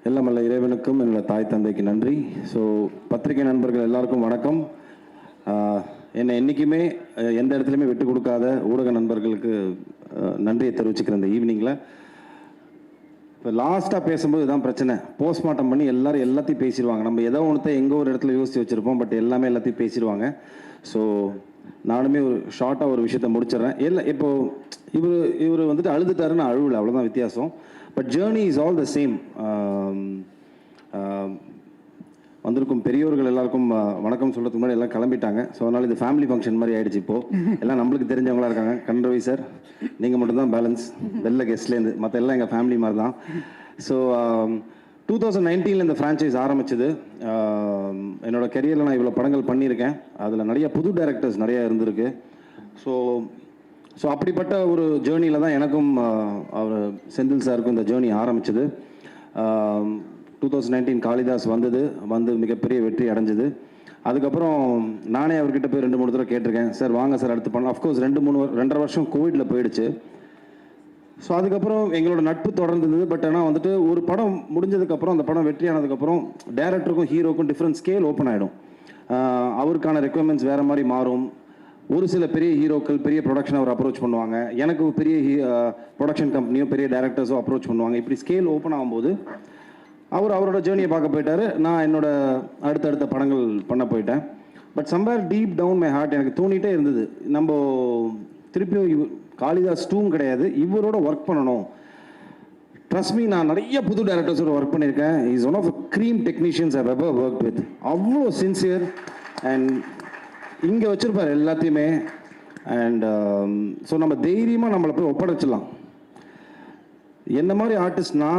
எல்லாம் அல்ல இறைவனுக்கும் என்னோட தாய் தந்தைக்கு நன்றி. ஸோ பத்திரிகை நண்பர்கள் எல்லாருக்கும் வணக்கம். என்னை என்றைக்குமே எந்த இடத்துலையுமே விட்டு கொடுக்காத ஊடக நண்பர்களுக்கு நன்றியை தெரிவிச்சுக்கிறேன் இந்த ஈவினிங்கில். இப்போ லாஸ்ட்டாக பேசும்போது இதுதான் பிரச்சனை. போஸ்ட்மார்ட்டம் பண்ணி எல்லாரும் எல்லாத்தையும் பேசிடுவாங்க. நம்ம ஏதோ ஒன்றத்தை எங்கோ ஒரு இடத்துல யோசித்து வச்சுருப்போம், பட் எல்லாமே எல்லாத்தையும் பேசிடுவாங்க. ஸோ நானுமே ஒரு ஷார்ட்டாக ஒரு விஷயத்தை முடிச்சிடுறேன். இப்போது இவர் வந்துட்டு அழுதுட்டாருன்னு அழுவலை, அவ்வளோதான் வித்தியாசம். But journey is all the same. வந்திருக்கும் பெரியோர்கள் எல்லாருக்கும் வணக்கம் சொல்கிறதுக்கு முன்னாடி எல்லாம் கிளம்பிட்டாங்க. ஸோ அதனால் இது ஃபேமிலி ஃபங்க்ஷன் மாதிரி ஆகிடுச்சு. இப்போது எல்லாம் நம்மளுக்கு தெரிஞ்சவங்களா இருக்காங்க. கண்ரவி சார், நீங்கள் மட்டும்தான் பேலன்ஸ் வெளில கெஸ்ட்லேருந்து, மற்ற எல்லாம் எங்கள் ஃபேமிலி மாதிரி தான். ஸோ 2019 இந்த ஃப்ரான்ச்சைஸ் ஆரம்பிச்சது. என்னோடய கெரியரில் நான் இவ்வளோ படங்கள் பண்ணியிருக்கேன். அதில் நிறைய புது டைரக்டர்ஸ் நிறையா இருந்திருக்கு. ஸோ அப்படிப்பட்ட ஒரு ஜேர்னியில் தான் எனக்கும் அவர் செந்தில் சாருக்கும் இந்த ஜேர்னி ஆரம்பிச்சது. 2019 காளிதாஸ் வந்து மிகப்பெரிய வெற்றி அடைஞ்சது. அதுக்கப்புறம் நானே அவர்கிட்ட போய் 2-3 தடவை கேட்டிருக்கேன், சார் வாங்க சார் அடுத்து பண்ணலாம். அஃப்கோர்ஸ் 2-2.5 வருஷம் கோவிடில் போயிடுச்சு. ஸோ அதுக்கப்புறம் எங்களோட நட்பு தொடர்ந்துருந்தது. பட் ஆனால் வந்துட்டு ஒரு படம் முடிஞ்சதுக்கப்புறம், அந்த படம் வெற்றி ஆனதுக்கப்புறம் டேரக்டருக்கும் ஹீரோக்கும் டிஃப்ரெண்ட் ஸ்கேல் ஓப்பன் ஆகிடும். அவருக்கான ரெக்குவயர்மெண்ட்ஸ் வேறு மாதிரி மாறும். ஒரு சில பெரிய ஹீரோக்கள் பெரிய ப்ரொடக்ஷன் அவர் அப்ரோச் பண்ணுவாங்க, எனக்கு பெரிய ப்ரொடக்ஷன் கம்பெனியோ பெரிய டேரக்டர்ஸோ அப்ரோச் பண்ணுவாங்க. இப்படி ஸ்கேல் ஓப்பன் ஆகும்போது அவரோட ஜேர்னியை பார்க்க போயிட்டார். நான் என்னோட அடுத்தடுத்த படங்கள் பண்ண போயிட்டேன். But somewhere deep down my heart எனக்கு தோணிகிட்டே இருந்தது, நம்ம திருப்பியும் காளிதாஸ் 2 கிடையாது, இவரோட ஒர்க் பண்ணணும். ட்ரஸ்ட் மீ, நான் நிறைய புது டேரக்டர்ஸோட ஒர்க் பண்ணியிருக்கேன். Is one of the cream technicians I ever work with. அவ்வளோ சின்சியர் அண்ட் இங்கே வச்சுருப்பார் எல்லாத்தையுமே. அண்ட் ஸோ நம்ம தைரியமாக நம்மளை போய் ஒப்படைச்சிடலாம். என்ன மாதிரி ஆர்டிஸ்ட்னா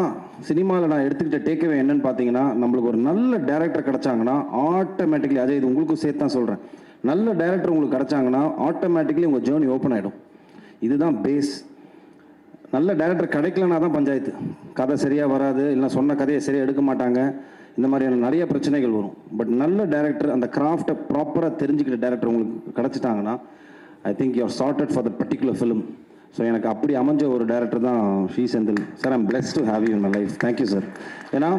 சினிமாவில் நான் எடுத்துக்கிட்ட டேக்அவே என்னன்னு பார்த்தீங்கன்னா, நம்மளுக்கு ஒரு நல்ல டேரக்டர் கிடச்சாங்கன்னா ஆட்டோமேட்டிக்லி, அதே இது உங்களுக்கும் சேர்த்து தான் சொல்கிறேன், நல்ல டேரக்டர் உங்களுக்கு கிடச்சாங்கன்னா ஆட்டோமேட்டிக்லி உங்கள் ஜேர்னி ஓப்பன் ஆகிடும். இதுதான் பேஸ். நல்ல டேரக்டர் கிடைக்கலனா தான் பஞ்சாயத்து. கதை சரியாக வராது, இல்லை சொன்ன கதையை சரியாக எடுக்க மாட்டாங்க, இந்த மாதிரியான நிறைய பிரச்சனைகள் வரும். பட் நல்ல டேரக்டர், அந்த கிராஃப்டை ப்ராப்பராக தெரிஞ்சுக்கிட்ட டேரக்டர் உங்களுக்கு கிடச்சிட்டாங்கன்னா I think you are sorted for that particular film. So எனக்கு அப்படி அமைஞ்ச ஒரு டேரக்டர் தான் Shri Senthil sir. I'm blessed to have you in my life. Thank you sir. ஏன்னா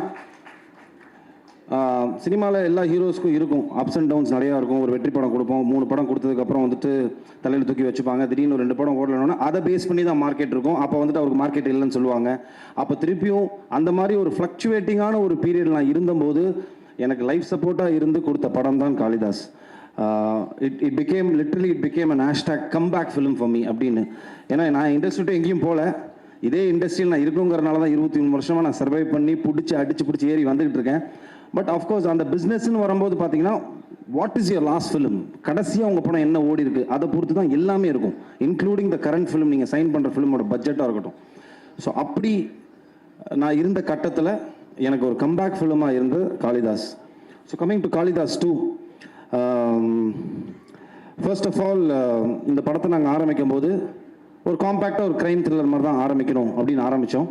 சினிமாவில் எல்லா ஹீரோஸ்க்கும் இருக்கும் அப்ஸ் அண்ட் டவுன்ஸ் நிறையா இருக்கும். ஒரு வெற்றி படம் கொடுப்போம், 3 படம் கொடுத்ததுக்கப்புறம் வந்துட்டு தலையில் தூக்கி வச்சுப்பாங்க. திடீர்னு 2 படம் ஓடலன்னா அதை பேஸ் பண்ணி தான் மார்க்கெட் இருக்கும். அப்போ வந்துட்டு அவருக்கு மார்க்கெட் இல்லைன்னு சொல்லுவாங்க. அப்போ திருப்பியும் அந்த மாதிரி ஒரு ஃப்ளக்சுவேட்டிங்கான ஒரு பீரியட் நான் இருந்தபோது எனக்கு லைஃப் சப்போர்ட்டாக இருந்து கொடுத்த படம் தான் Kalidas. It became an hashtag comeback film for me அப்படின்னு. ஏன்னா நான் இண்டஸ்ட்ரிட்டு எங்கேயும் போகல, இதே இண்டஸ்ட்ரியில் நான் இருக்குங்கிறனால தான் 23 வருஷமாக நான் சர்வைவ் பண்ணி அடிச்சு ஏறி வந்துகிட்டு இருக்கேன். பட் ஆஃப்கோர்ஸ் அந்த பிஸ்னஸ்ன்னு வரும்போது பார்த்தீங்கன்னா, what is your last film, கடைசியாக உங்கள் படம் என்ன ஓடி இருக்கு, அதை பொறுத்து தான் எல்லாமே இருக்கும். இன்க்ளூடிங் த கரண்ட் ஃபிலிம், நீங்கள் சைன் பண்ணுற ஃபிலிமோட பட்ஜெட்டாக இருக்கட்டும். ஸோ அப்படி நான் இருந்த கட்டத்தில் எனக்கு ஒரு கம்பேக் ஃபிலிமாக இருந்து Kalidas. So coming to Kalidas 2, first of all இந்த படத்தை நாங்கள் ஆரம்பிக்கும் போது ஒரு காம்பேக்டாக ஒரு க்ரைம் த்ரில்லர் மாதிரி தான் ஆரம்பிக்கணும் அப்படின்னு ஆரம்பித்தோம்.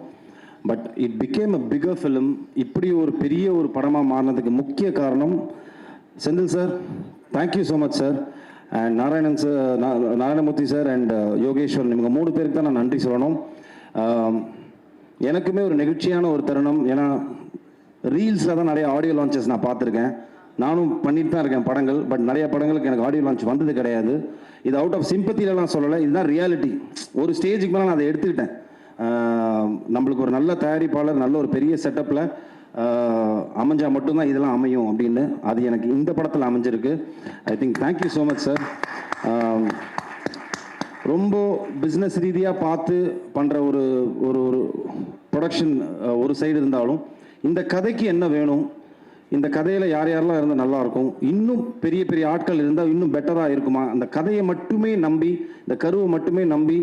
But it became a bigger film. இப்படி ஒரு பெரிய ஒரு படமாக மாறினதுக்கு முக்கிய காரணம் Senthil sir. Thank you so much sir. And Narayanamurthy sir and Yogeswaran, இவங்க 3 பேருக்கு தான் நான் நன்றி சொல்லணும். எனக்குமே ஒரு நெகிழ்ச்சியான ஒரு தருணம். ஏன்னா ரீல்ஸில் தான் நிறைய ஆடியோ லான்ச்சஸ் நான் பார்த்துருக்கேன், நானும் பண்ணிட்டு தான் இருக்கேன் படங்கள். பட் நிறைய படங்களுக்கு எனக்கு ஆடியோ லான்ச் வந்தது கிடையாது. இது அவுட் ஆஃப் சிம்பத்திலலாம் சொல்லலை, இதுதான் ரியாலிட்டி. ஒரு ஸ்டேஜுக்கு மேலே நான் அதை எடுத்துக்கிட்டேன். நம்மளுக்கு ஒரு நல்ல தயாரிப்பாளர், நல்ல ஒரு பெரிய செட்டப்பில் அமைஞ்சால் மட்டும்தான் இதெல்லாம் அமையும் அப்படின்னு. அது எனக்கு இந்த படத்தில் அமைஞ்சிருக்கு. I think thank you so much sir. ரொம்ப பிஸ்னஸ் ரீதியாக பார்த்து பண்ணுற ஒரு ஒரு ப்ரொடக்ஷன் ஒரு சைடு இருந்தாலும், இந்த கதைக்கு என்ன வேணும், இந்த கதையில் யாரெல்லாம் இருந்தால் நல்லாயிருக்கும், இன்னும் பெரிய பெரிய ஆட்கள் இருந்தால் இன்னும் பெட்டராக இருக்குமா, அந்த கதையை மட்டுமே நம்பி, இந்த கருவை மட்டுமே நம்பி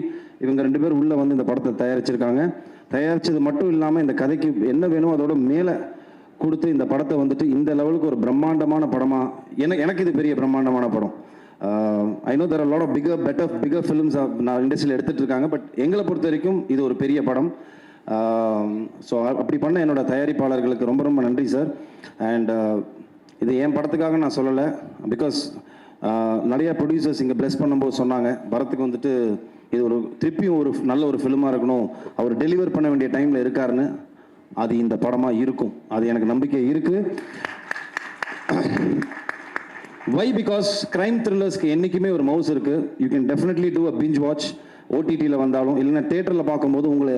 இவங்க 2 பேர் உள்ளே வந்து இந்த படத்தை தயாரிச்சிருக்காங்க. தயாரித்தது மட்டும் இல்லாமல் இந்த கதைக்கு என்ன வேணும் அதோட மேலே கொடுத்து இந்த படத்தை வந்துட்டு இந்த லெவலுக்கு ஒரு பிரம்மாண்டமான படமாக, எனக்கு இது பெரிய பிரம்மாண்டமான படம். I know there are lot of bigger films நான் இண்டஸ்ட்ரியில் எடுத்துகிட்டு இருக்காங்க. பட் எங்களை பொறுத்த வரைக்கும் இது ஒரு பெரிய படம். ஸோ அப்படி பண்ண என்னோட தயாரிப்பாளர்களுக்கு ரொம்ப ரொம்ப நன்றி சார். அண்ட் இது என் படத்துக்காக நான் சொல்லலை, பிகாஸ் நிறைய ப்ரொடியூசர்ஸ் இங்கே ப்ளெஸ் பண்ணும்போது சொன்னாங்க, பரத்துக்கு வந்துட்டு இது ஒரு திருப்பியும் ஒரு நல்ல ஒரு ஃபிலிமாக இருக்கணும், அவர் டெலிவர் பண்ண வேண்டிய டைமில் இருக்காருன்னு. அது இந்த படமாக இருக்கும். அது எனக்கு நம்பிக்கை இருக்குது. வை பிகாஸ் கிரைம் த்ரில்லர்ஸ்க்கு என்றைக்குமே ஒரு மவுஸ் இருக்குது. You can definitely do a binge watch. ஓடிடியில் வந்தாலும் இல்லைன்னா தேட்டரில் பார்க்கும்போது உங்களை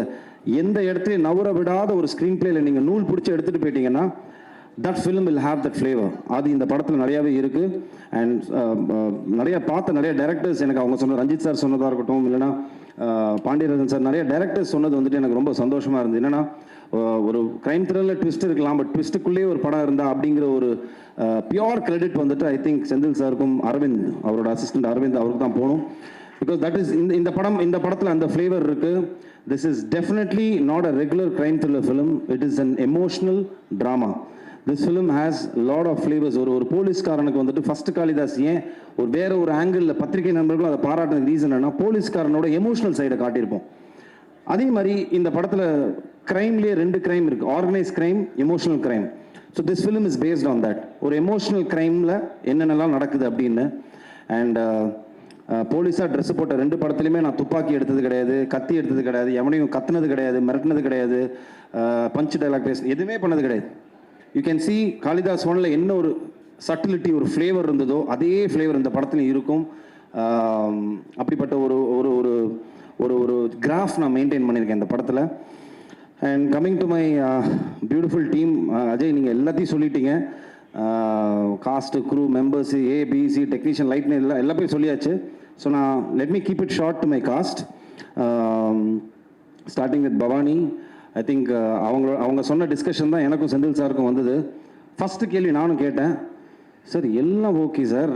எந்த இடத்துலையும் நவர விடாத ஒரு ஸ்க்ரீன் பிளேயில் நீங்கள் நூல் பிடிச்சி எடுத்துகிட்டு போயிட்டீங்கன்னா that film will have that flavour. அது இந்த படத்தில் நிறையாவே இருக்குது. அண்ட் நிறைய பார்த்த நிறைய டேரக்டர்ஸ் எனக்கு அவங்க சொன்ன ரஞ்சித் சார் சொன்னதாக இருக்கட்டும், இல்லைனா பாண்டியராஜன் சார், நிறைய டேரக்டர்ஸ் சொன்னது வந்துட்டு எனக்கு ரொம்ப சந்தோஷமாக இருந்தது. என்னென்னா ஒரு கிரைம் த்ரில்லர் ட்விஸ்ட் இருக்கலாம், பட் ட்விஸ்ட்டுக்குள்ளேயே ஒரு படம் இருந்தால் அப்படிங்கிற ஒரு பியோர் கிரெடிட் வந்துட்டு ஐ திங்க் செந்தில் சாருக்கும் அரவிந்த் அவரோட அசிஸ்டன்ட் அரவிந்த் அவருக்கு தான் போகணும். பிகாஸ் தட் இஸ் இந்த படத்தில் அந்த ஃப்ளேவர் இருக்குது. This is definitely not a regular crime thriller film. It is an emotional drama. This film has lot of flavours. ஒரு போலீஸ்காரனுக்கு வந்துட்டு ஃபர்ஸ்ட் காளிதாஸ் ஏன் ஒரு வேற ஒரு ஆங்கிளில் பத்திரிகை நண்பர்களும் அதை பாராட்டுறதுக்கு ரீசன் என்ன, போலீஸ்காரனோட எமோஷனல் சைடை காட்டியிருப்போம். அதே மாதிரி இந்த படத்தில் கிரைம்லேயே 2 கிரைம் இருக்குது, organise crime, emotional crime. So this film is based on that. ஒரு எமோஷனல் கிரைமில் என்னென்னலாம் நடக்குது அப்படின்னு. அண்ட் போலீஸாக ட்ரெஸ் போட்ட 2 படத்துலையுமே நான் துப்பாக்கி எடுத்தது கிடையாது, கத்தி எடுத்தது கிடையாது, எவனையும் கத்துனது கிடையாது, மிரட்டினது கிடையாது, பஞ்ச் டைலாக் பேச எதுவுமே பண்ணது கிடையாது. யூ கேன் சி காளிதாஸ் ஒன்ல என்ன ஒரு சட்டிலிட்டி, ஒரு ஃப்ளேவர் இருந்ததோ அதே ஃப்ளேவர் இந்த படத்துலையும் இருக்கும். அப்படிப்பட்ட ஒரு ஒரு ஒரு ஒரு ஒரு கிராஃப் நான் மெயின்டைன் பண்ணியிருக்கேன் இந்த படத்தில். And coming to my beautiful team, Ajay நீங்கள் எல்லாத்தையும் சொல்லிட்டீங்க. Cast, crew, members, ABC, technician, லைட்னு எல்லா பேரும் சொல்லியாச்சு. ஸோ நான் let me keep it short to my cast. Starting with Bhavani. I think அவங்க சொன்ன டிஸ்கஷன் தான் எனக்கும் செந்தில் சாருக்கும் வந்தது. ஃபஸ்ட்டு கேள்வி நானும் கேட்டேன், சார் எல்லாம் ஓகே சார்,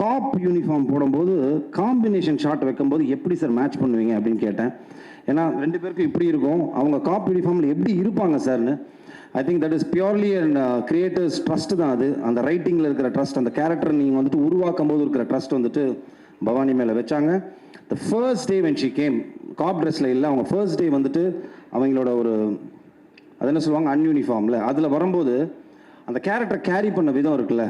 காப் யூனிஃபார்ம் போடும்போது காம்பினேஷன் ஷாட் வைக்கும்போது எப்படி சார் மேட்ச் பண்ணுவீங்க அப்படின்னு கேட்டேன். ஏன்னா 2 பேருக்கும் இப்படி இருக்கும், அவங்க காப் யூனிஃபார்மில் எப்படி இருப்பாங்க சார்னு. I think that is purely and creators trust தான் அது. அந்த ரைட்டிங்கில் இருக்கிற ட்ரஸ்ட், அந்த கேரக்டர் நீங்கள் வந்துட்டு உருவாக்கும் போது இருக்கிற ட்ரஸ்ட் வந்துட்டு பவானி மேலே வச்சாங்க. The first day when she came, cop ட்ரெஸ்ஸில் இல்லை, அவங்க ஃபர்ஸ்ட் டே வந்துட்டு அவங்களோட ஒரு அது என்ன சொல்லுவாங்க அன்யூனிஃபார்மில் அதில் வரும்போது அந்த கேரக்டர் கேரி பண்ண விதம் இருக்குல்ல,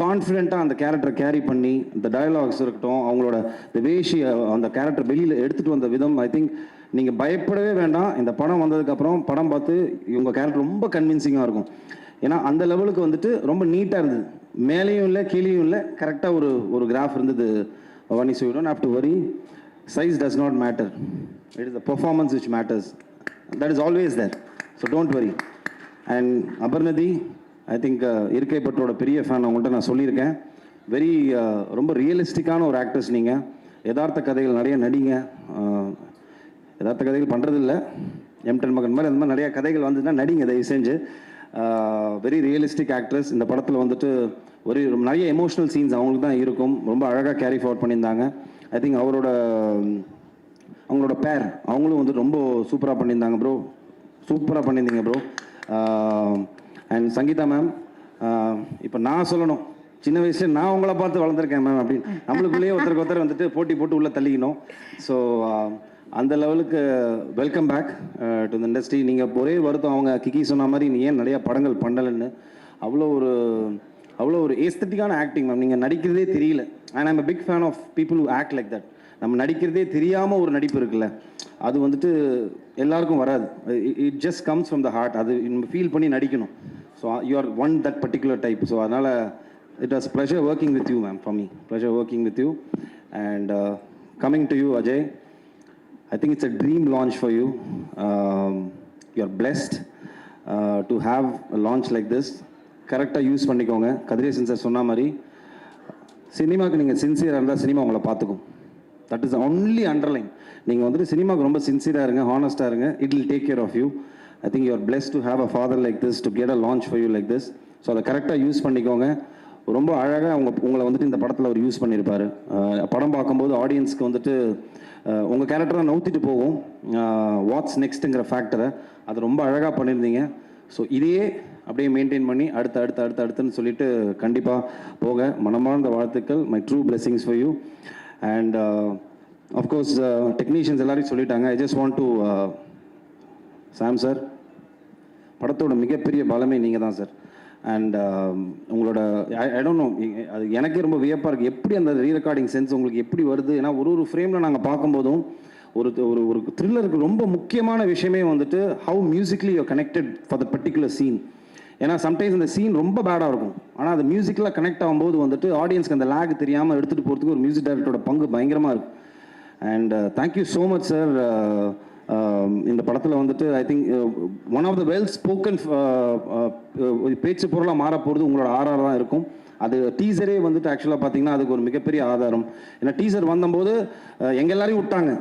கான்ஃபிடென்ட்டாக அந்த கேரக்டர் கேரி பண்ணி இந்த டயலாக்ஸ் இருக்கட்டும், அவங்களோட இந்த வேஷி அந்த கேரக்டர் வெளியில் எடுத்துகிட்டு வந்த விதம், ஐ திங்க் நீங்கள் பயப்படவே வேண்டாம். இந்த படம் வந்ததுக்கப்புறம் படம் பார்த்து இவங்க கேரக்டர் ரொம்ப கன்வின்சிங்காக இருக்கும். ஏன்னா அந்த லெவலுக்கு வந்துட்டு ரொம்ப நீட்டாக இருந்தது, மேலேயும் இல்லை கீழேயும் இல்லை, கரெக்டாக ஒரு கிராஃப் இருந்தது Bhavani. So you don't have to worry, size does not matter, it is the performance which matters, that is always there. So don't worry. And Aparnathi, I think இருக்கை பற்றோட பெரிய ஃபேன், அவங்கள்ட்ட நான் சொல்லியிருக்கேன். வெரி ரொம்ப ரியலிஸ்டிக்கான ஒரு ஆக்டர்ஸ் நீங்கள். யதார்த்த கதைகள் நிறைய நடிங்க. யதார்த்த கதைகள் பண்ணுறது இல்லை, M10 மகன் மாதிரி அந்த மாதிரி நிறையா கதைகள் வந்துச்சுன்னா நடிங்க தயவு செஞ்சு. Very realistic actress. இந்த படத்தில் வந்துட்டு ஒரு நிறைய எமோஷ்னல் சீன்ஸ் அவங்களுக்கு தான் இருக்கும், ரொம்ப அழகாக கேரி ஃபார்வர்ட் பண்ணியிருந்தாங்க. ஐ திங்க் அவங்களோட பேர் அவங்களும் வந்து ரொம்ப சூப்பராக பண்ணியிருந்தாங்க ப்ரோ, சூப்பராக பண்ணியிருந்தீங்க ப்ரோ. அண்ட் சங்கீதா மேம், இப்போ நான் சொல்லணும், சின்ன வயசுல நான் உங்களை பார்த்து வளர்ந்துருக்கேன் மேம் அப்படின்னு நம்மளுக்குள்ளேயே ஒருத்தருக்கு வந்துட்டு போட்டி போட்டு உள்ளே தள்ளிக்கணும். ஸோ அந்த லெவலுக்கு welcome back to the industry. நீங்கள் ஒரே வருத்தம், அவங்க கிக்கி சொன்ன மாதிரி நீ ஏன் நிறையா படங்கள் பண்ணலைன்னு. அவ்வளோ ஒரு ஏஸ்தட்டிக்கான ஆக்டிங் மேம், நீங்கள் நடிக்கிறதே தெரியல. And I'm a big fan of people who act like that. நம்ம நடிக்கிறதே தெரியாமல் ஒரு நடிப்பு இருக்குல்ல, அது வந்துட்டு எல்லாருக்கும் வராது. It just comes from the heart. அது நம்ம ஃபீல் பண்ணி நடிக்கணும். So you are one that particular type. So அதனால் it was pleasure working with you ma'am, for me pleasure working with you. And coming to you Ajay, I think it's a dream launch for you. You're blessed to have a launch like this. கரெக்டாக use பண்ணிக்கோங்க. Kathiresan sir சொன்ன மாதிரி சினிமாவுக்கு நீங்கள் சின்சியராக இருந்தால் cinema உங்களை பார்த்துக்கும். That is only underline. நீங்கள் வந்துட்டு சினிமாவுக்கு ரொம்ப சின்சியராக இருங்க, ஹானஸ்ட்டாக இருங்க, it will take care of you. I think you are blessed to have a father like this, to get a launch for you like this. So அதை கரெக்டாக யூஸ் பண்ணிக்கோங்க. ரொம்ப அழகாக உங்களை வந்துட்டு இந்த படத்தில் அவர் யூஸ் பண்ணியிருப்பார். படம் பார்க்கும்போது ஆடியன்ஸ்க்கு வந்துட்டு உங்கள் கேரக்டரை நவுத்திட்டு போகும், வாட்ஸ் நெக்ஸ்ட்டுங்கிற ஃபேக்டரை அது ரொம்ப அழகாக பண்ணியிருந்தீங்க. ஸோ இதையே அப்படியே மெயின்டைன் பண்ணி அடுத்துன்னு சொல்லிட்டு கண்டிப்பாக போக மனமார்ந்த வாழ்த்துக்கள். My true blessings for you. And of course technicians எல்லாரையும் சொல்லிட்டாங்க. I just want to Sam sir, படத்தோட மிகப்பெரிய பலமே நீங்கள் தான் சார். அண்ட் உங்களோட ஐ டோன்ட் நோ, அது எனக்கே ரொம்ப வியப்பாக இருக்குது, எப்படி அந்த ரீரெக்கார்டிங் சென்ஸ் உங்களுக்கு எப்படி வருது. ஏன்னா ஒரு ஃப்ரேமில் நாங்கள் பார்க்கும்போதும் ஒரு ஒரு ஒரு த்ரில்லருக்கு ரொம்ப முக்கியமான விஷயமே வந்துட்டு how musically you connected for the particular scene. ஏன்னா சம்டைம்ஸ் அந்த சீன் ரொம்ப பேடாக இருக்கும், ஆனால் அது மியூசிக்கில் கனெக்ட் ஆகும்போது வந்துட்டு ஆடியன்ஸ்க்கு அந்த லேக் தெரியாமல் எடுத்துகிட்டு போகிறதுக்கு ஒரு மியூசிக் டைரக்டரோட பங்கு பயங்கரமாக இருக்கும். And thank you so much sir. இந்த படத்தில் வந்துட்டு I think one of the well spoken பேச்சு பொருளாக மாற போகிறது உங்களோட ஆர்ஆர் தான் இருக்கும். அது டீசரே வந்துட்டு ஆக்சுவலாக பார்த்தீங்கன்னா அதுக்கு ஒரு மிகப்பெரிய ஆதாரம். ஏன்னா டீசர் வந்தபோது எங்கள் எல்லாரையும் விட்டாங்க,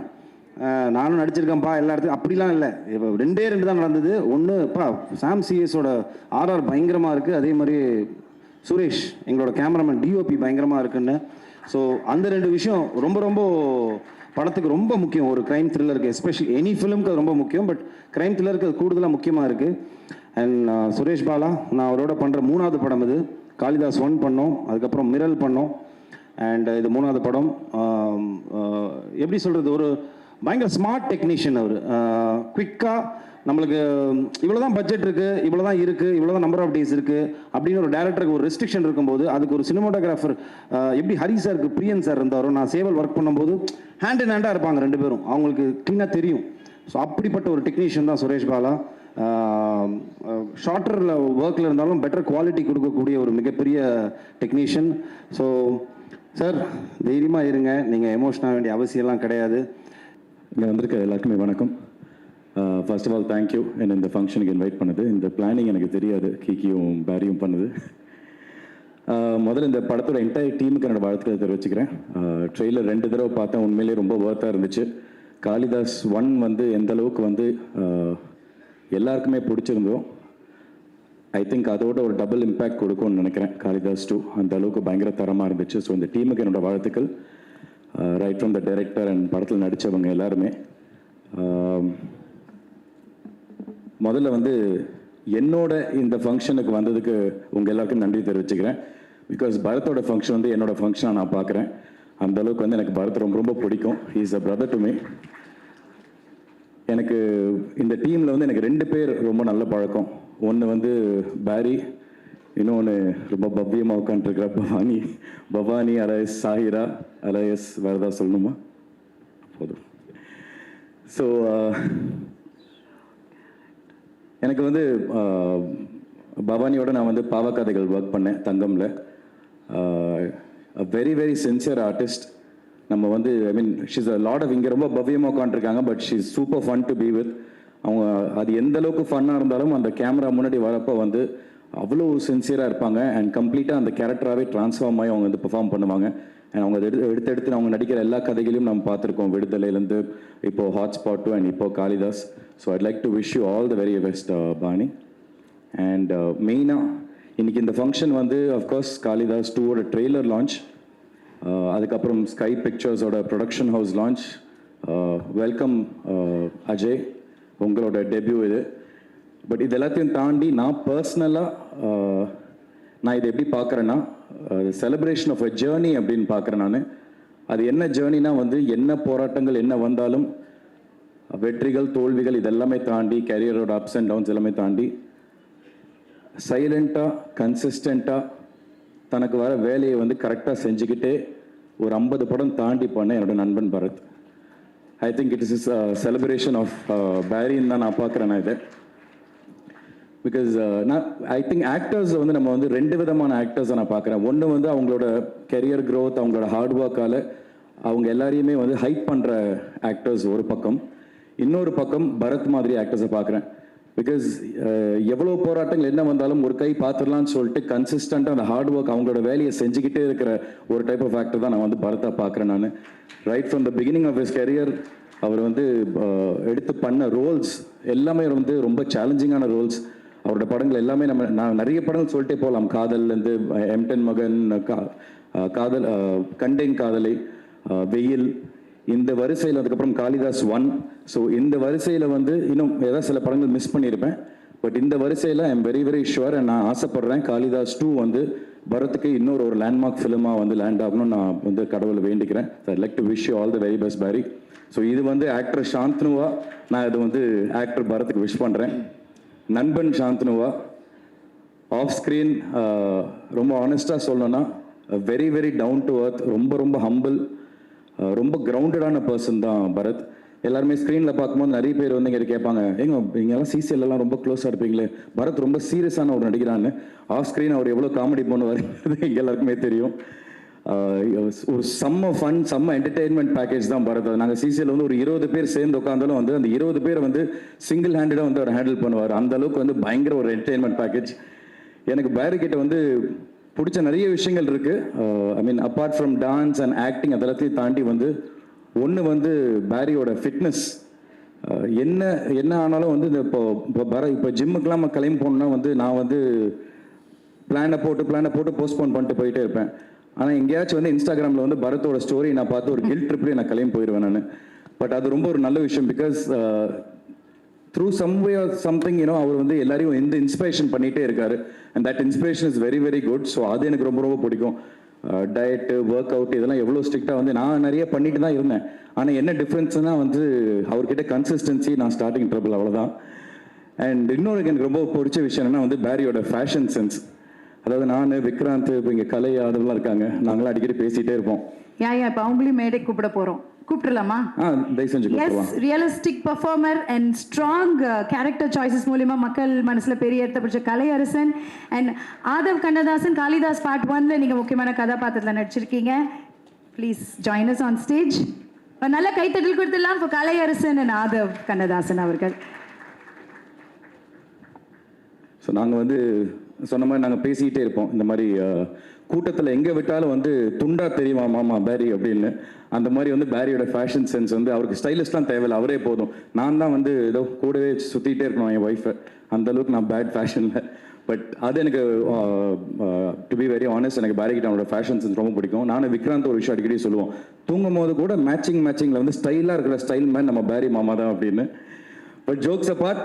நானும் நடிச்சிருக்கேன்ப்பா எல்லா இடத்துக்கும், அப்படிலாம் இல்லை. இப்போ 2 தான் நடந்தது. ஒன்றுப்பா சாம் சிஎஸோட ஆர்ஆர் பயங்கரமாக இருக்குது, அதே மாதிரி சுரேஷ் எங்களோட கேமராமேன் டிஓபி பயங்கரமாக இருக்குன்னு. ஸோ அந்த 2 விஷயம் ரொம்ப ரொம்ப படத்துக்கு ரொம்ப முக்கியம். ஒரு க்ரைம் த்ரில்லருக்கு, எஸ்பெஷலி எனி ஃபிலிமுக்கு அது ரொம்ப முக்கியம், பட் க்ரைம் த்ரில்லருக்கு அது கூடுதலாக முக்கியமாக இருக்குது. அண்ட் சுரேஷ் பாலா நான் அவரோட பண்ணுற 3வது படம் இது. காளிதாஸ் 1 பண்ணோம், அதுக்கப்புறம் மிரல் பண்ணோம், அண்ட் இது 3வது படம். எப்படி சொல்கிறது, ஒரு பயங்கர ஸ்மார்ட் டெக்னீஷியன் அவர். குவிக்காக நம்மளுக்கு இவ்வளோ தான் பட்ஜெட் இருக்குது, இவ்வளோ தான் இருக்குது, இவ்வளோ தான் நம்பர் ஆஃப் டேஸ் இருக்குது அப்படின்னு ஒரு டேரக்டருக்கு ஒரு ரெஸ்ட்ரிக்ஷன் இருக்கும்போது அதுக்கு ஒரு சினிமாட்டோகிராஃபர் எப்படி ஹரி சாருக்கு பிரியன் சார் இருந்தாரோ, நான் சேவல் ஒர்க் பண்ணும்போது ஹேண்ட் இன் ஹேண்டாக இருப்பாங்க 2 பேரும், அவங்களுக்கு க்ளீனாக தெரியும். ஸோ அப்படிப்பட்ட ஒரு டெக்னீஷியன் தான் சுரேஷ் பாலா. ஷார்ட்டரில் ஒர்க்கில் இருந்தாலும் பெட்டர் குவாலிட்டி கொடுக்கக்கூடிய ஒரு மிகப்பெரிய டெக்னீஷியன். ஸோ சார் தைரியமாக இருங்க, நீங்கள் எமோஷனாக வேண்டிய அவசியம்லாம் கிடையாது. இங்கே வந்திருக்க எல்லாருக்குமே வணக்கம். ஃபர்ஸ்ட் ஆஃப் ஆல் தேங்க்யூ என்னை இந்த ஃபங்க்ஷனுக்கு இன்வைட் பண்ணது. இந்த பிளானிங் எனக்கு தெரியாது, கீக்கியும் பேரியும் பண்ணுது. முதல்ல இந்த படத்தோட என்டையர் டீமுக்கு என்னோட வாழ்த்துக்களை தெரிவிச்சுக்கிறேன். ட்ரெய்லர் 2 தடவை பார்த்தேன், உண்மையிலேயே ரொம்ப ஒர்த்தாக இருந்துச்சு. காளிதாஸ் 1 வந்து எந்த அளவுக்கு வந்து எல்லாருக்குமே பிடிச்சிருந்தோம், ஐ திங்க் அதோட ஒரு டபுள் இம்பேக்ட் கொடுக்கும்னு நினைக்கிறேன் காளிதாஸ் 2. அந்த அளவுக்கு பயங்கர தரமாக இருந்துச்சு. ஸோ இந்த டீமுக்கு என்னோட வாழ்த்துக்கள், right from the director and படத்தில் நடித்தவங்க எல்லாருமே. முதல்ல வந்து என்னோட இந்த ஃபங்க்ஷனுக்கு வந்ததுக்கு உங்கள் எல்லாருக்கும் நன்றி தெரிவிச்சுக்கிறேன். பிகாஸ் பரத்தோட ஃபங்க்ஷன் வந்து என்னோட ஃபங்க்ஷனாக நான் பார்க்குறேன். அந்த அளவுக்கு வந்து எனக்கு பரத் ரொம்ப ரொம்ப பிடிக்கும். He is a brother to me. எனக்கு இந்த டீமில் வந்து எனக்கு 2 பேர் ரொம்ப நல்ல பழக்கம். ஒன்று வந்து பேரி, இன்னொன்று ரொம்ப பவ்யமாக உட்காந்துருக்கிற பவானி அலையஸ் சாஹிரா அலையஸ், வேறு ஏதாவது சொல்லணுமா? போதும். ஸோ எனக்கு வந்து பவானியோட நான் வந்து பாவக்கதைகள் ஒர்க் பண்ணேன் தங்கமில். Very very sincere artist. நம்ம வந்து I mean she's a lot of, இங்கே ரொம்ப பவ்யமாக உட்காந்துருக்காங்க, but she is super fun to be with. அவங்க அது எந்த அளவுக்கு ஃபன்னாக இருந்தாலும் அந்த கேமரா முன்னாடி வரப்போ வந்து அவ்வளோ சின்சியராக இருப்பாங்க. அண்ட் கம்ப்ளீட்டாக அந்த கேரக்டராகவே ட்ரான்ஸ்ஃபார்ம் ஆகி அவங்க வந்து பெர்ஃபார்ம் பண்ணுவாங்க. அண்ட் அவங்க எடுத்து அவங்க நடிக்கிற எல்லா கதைகளையும் நம்ம பார்த்துருக்கோம், விடுதலையிலேருந்து இப்போது ஹாட்ஸ்பாட் அண்ட் இப்போ Kalidas. So I'd like to wish you all the very best பாணி. அண்ட் மெயினாக இன்றைக்கி இந்த ஃபங்க்ஷன் வந்து அஃப்கோர்ஸ் காளிதாஸ் 2ஓட ட்ரெய்லர் லான்ச், அதுக்கப்புறம் ஸ்கை பிக்சர்ஸோட production house launch. Welcome Ajay, உங்களோட டெபியூ இது. பட் இது எல்லாத்தையும் தாண்டி நான் பர்சனலாக நான் இதை எப்படி பார்க்குறேன்னா, செலிப்ரேஷன் ஆஃப் அ ஜேர்னி அப்படின்னு பார்க்குறேன் நான். அது என்ன ஜேர்னினா வந்து என்ன போராட்டங்கள் என்ன வந்தாலும், வெற்றிகள் தோல்விகள் இதெல்லாமே தாண்டி, கேரியரோட அப்ஸ் அண்ட் டவுன்ஸ் எல்லாமே தாண்டி சைலண்ட்டாக கன்சிஸ்டண்ட்டாக தனக்கு வர வேலையை வந்து கரெக்டாக செஞ்சுக்கிட்டே ஒரு 50 படம் தாண்டி பண்ண என்னோட நண்பன் Bharath. I think it is celebration of பேரின்னு தான் நான் பார்க்குறேன் நான் இதை. பிகாஸ் நான் ஐ திங்க் ஆக்டர்ஸை வந்து நம்ம வந்து 2 விதமான ஆக்டர்ஸை நான் பார்க்குறேன். ஒன்று வந்து அவங்களோட கெரியர் க்ரோத், அவங்களோட ஹார்ட் ஒர்க்கால் அவங்க எல்லாரையுமே வந்து ஹைப் பண்ணுற ஆக்டர்ஸ் ஒரு பக்கம். இன்னொரு பக்கம் பரத் மாதிரி ஆக்டர்ஸை பார்க்குறேன். பிகாஸ் எவ்வளோ போராட்டங்கள் என்ன வந்தாலும் ஒரு கை பார்த்துடலான்னு சொல்லிட்டு கன்சிஸ்டண்ட்டாக அந்த ஹார்ட் ஒர்க் அவங்களோட வேலையை செஞ்சுக்கிட்டே இருக்கிற ஒரு டைப் ஆஃப் ஆக்டர் தான் நான் வந்து பரத்தை பார்க்குறேன் நான். Right from the beginning of his career அவர் வந்து எடுத்து பண்ண ரோல்ஸ் எல்லாமே வந்து ரொம்ப சேலஞ்சிங்கான ரோல்ஸ். அவரோட படங்கள் எல்லாமே நான் நிறைய படங்கள் சொல்லிட்டே போகலாம். காதல்லேருந்து M10 மகன், காதல், கண்டேன் காதலை, வெயில், இந்த வரிசையில் அதுக்கப்புறம் காளிதாஸ் 1. ஸோ இந்த வரிசையில் வந்து இன்னும் ஏதாவது சில படங்கள் மிஸ் பண்ணியிருப்பேன். பட் இந்த வரிசையில் I am very very sure and நான் ஆசைப்படுறேன் காளிதாஸ் 2 வந்து பரத்துக்கு இன்னொரு ஒரு லேண்ட்மார்க் ஃபிலிமாக வந்து லேண்ட் ஆகணும்னு நான் வந்து கடவுளை வேண்டிக்கிறேன். I like to wish you all the very best Peri. So இது வந்து ஆக்டர் சாந்தனுவா, நான் இது வந்து ஆக்டர் பரத்துக்கு விஷ் பண்ணுறேன். நண்பன் சாந்தனுவா, ஆஃப் ஸ்க்ரீன் ரொம்ப ஆனஸ்டாக சொல்லணும்னா வெரி வெரி டவுன் டு அர்த், ரொம்ப ரொம்ப ஹம்பிள், ரொம்ப கிரவுண்டடான பர்சன் தான் பரத். எல்லாருமே ஸ்க்ரீனில் பார்க்கும்போது நிறைய பேர் வந்து இங்கே கேட்பாங்க ஏங்க நீங்கள்லாம் சிசிஎல்லாம் ரொம்ப க்ளோஸாக இருப்பீங்களே, பரத் ரொம்ப சீரியஸான ஒரு நடிகரான்னு. ஆஃப் ஸ்க்ரீன் அவர் எவ்வளோ காமெடி பண்ணுவார் எங்க எல்லாருக்குமே தெரியும். ஒரு செம்ம ஃபன் செம்ம என்டர்டெயின்மெண்ட் பேக்கேஜ் தான் பரத். நாங்கள் சிசிஎல் வந்து ஒரு 20 பேர் சேர்ந்து உட்காந்தாலும் வந்து அந்த 20 பேரை வந்து சிங்கிள் ஹேண்டடாக வந்து அவர் ஹேண்டில் பண்ணுவார். அந்த அளவுக்கு வந்து பயங்கர ஒரு என்டர்டெயின்மெண்ட் பேக்கேஜ். எனக்கு பேரி கிட்ட வந்து பிடிச்ச நிறைய விஷயங்கள் இருக்கு. I mean apart from dance and acting அதெல்லாத்தையும் தாண்டி வந்து ஒன்று வந்து பேரியோட ஃபிட்னஸ். என்ன ஆனாலும் வந்து இந்த இப்போ ஜிம்முக்கெல்லாம் நம்ம கிளம்பி போகணுன்னா வந்து நான் வந்து பிளானை போட்டு போஸ்ட்போன் பண்ணிட்டு போயிட்டே இருப்பேன். ஆனால் எங்கேயாச்சும் வந்து இன்ஸ்டாகிராமில் வந்து பரத்தோட ஸ்டோரி நான் பார்த்து ஒரு கில்ட் ட்ரிப்லேயே நான் கிளம்பி போயிடுவேன் நான். பட் அது ரொம்ப ஒரு நல்ல விஷயம். Because through some way or something அவர் வந்து எல்லாரையும் எந்த இன்ஸ்பிரேஷன் பண்ணிகிட்டே இருக்காரு. And that inspiration is very very good. So அது எனக்கு ரொம்ப ரொம்ப பிடிக்கும். டயட்டு ஒர்க் அவுட் இதெல்லாம் எவ்வளோ ஸ்ட்ரிக்டாக வந்து நான் நிறைய பண்ணிட்டு தான் இருந்தேன். ஆனால் என்ன டிஃப்ரென்ஸ்னால் வந்து அவர்கிட்ட கன்சிஸ்டன்சி, நான் ஸ்டார்டிங் ட்ரபிள், அவ்வளோதான். அண்ட் இன்னொரு எனக்கு ரொம்ப பிடிச்ச விஷயம் என்னன்னா வந்து பேரியோட ஃபேஷன் சென்ஸ். அதாவது நான் விக்ராந்த் இப்போ இங்கே கலை அதெல்லாம் இருக்காங்க, நாங்களாம் அடிக்கடி பேசிகிட்டே இருப்போம். இப்போ அவங்களையும் மேடை கூப்பிட போகிறோம். கூப்பிட்டுலாமா? தயவு செஞ்சு கூப்பிடுவோம். Realistic performer and strong character choices மூலிமா மக்கள் மனசில் பெரிய இடத்த பிடிச்ச கலையரசன் அண்ட் ஆதவ் கண்ணதாசன். காளிதாஸ் பார்ட் 1ல நீங்கள் முக்கியமான கதாபாத்திரத்தில் நடிச்சிருக்கீங்க. Please join us on stage. நல்ல கைத்தட்டல் கொடுத்துடலாம் இப்போ கலையரசன் அண்ட் ஆதவ் கண்ணதாசன் அவர்கள். ஸோ நாங்கள் வந்து சொன்ன மாதிரி நாங்கள் பேசிக்கிட்டே இருப்போம். இந்த மாதிரி கூட்டத்தில் எங்கே விட்டாலும் வந்து துண்டா தெரியுமா மாமா பேரி அப்படின்னு. அந்த மாதிரி வந்து பேரியோட ஃபேஷன் சென்ஸ் வந்து அவருக்கு ஸ்டைலிஷ்லாம் தேவையில்லை, அவரே போதும். நான் தான் வந்து ஏதோ கூடவே சுற்றிக்கிட்டே இருக்கணும் என் ஒய்ஃபை. அந்த அளவுக்கு நான் பேட் ஃபேஷனில். பட் அது எனக்கு டு பி வெரி ஆனஸ்ட், எனக்கு பேரிக்கிட்ட அவனோட ஃபேஷன் சென்ஸ் ரொம்ப பிடிக்கும். நானும் விக்ராந்த் ஒரு விஷயம் அடிக்கடி சொல்லுவோம், தூங்கும் போது கூட மேட்சிங்கில் வந்து ஸ்டைலாக இருக்கிற ஸ்டைல் மேன் நம்ம பேரி மாமா தான் அப்படின்னு. பட் ஜோக்ஸ் அபார்ட்,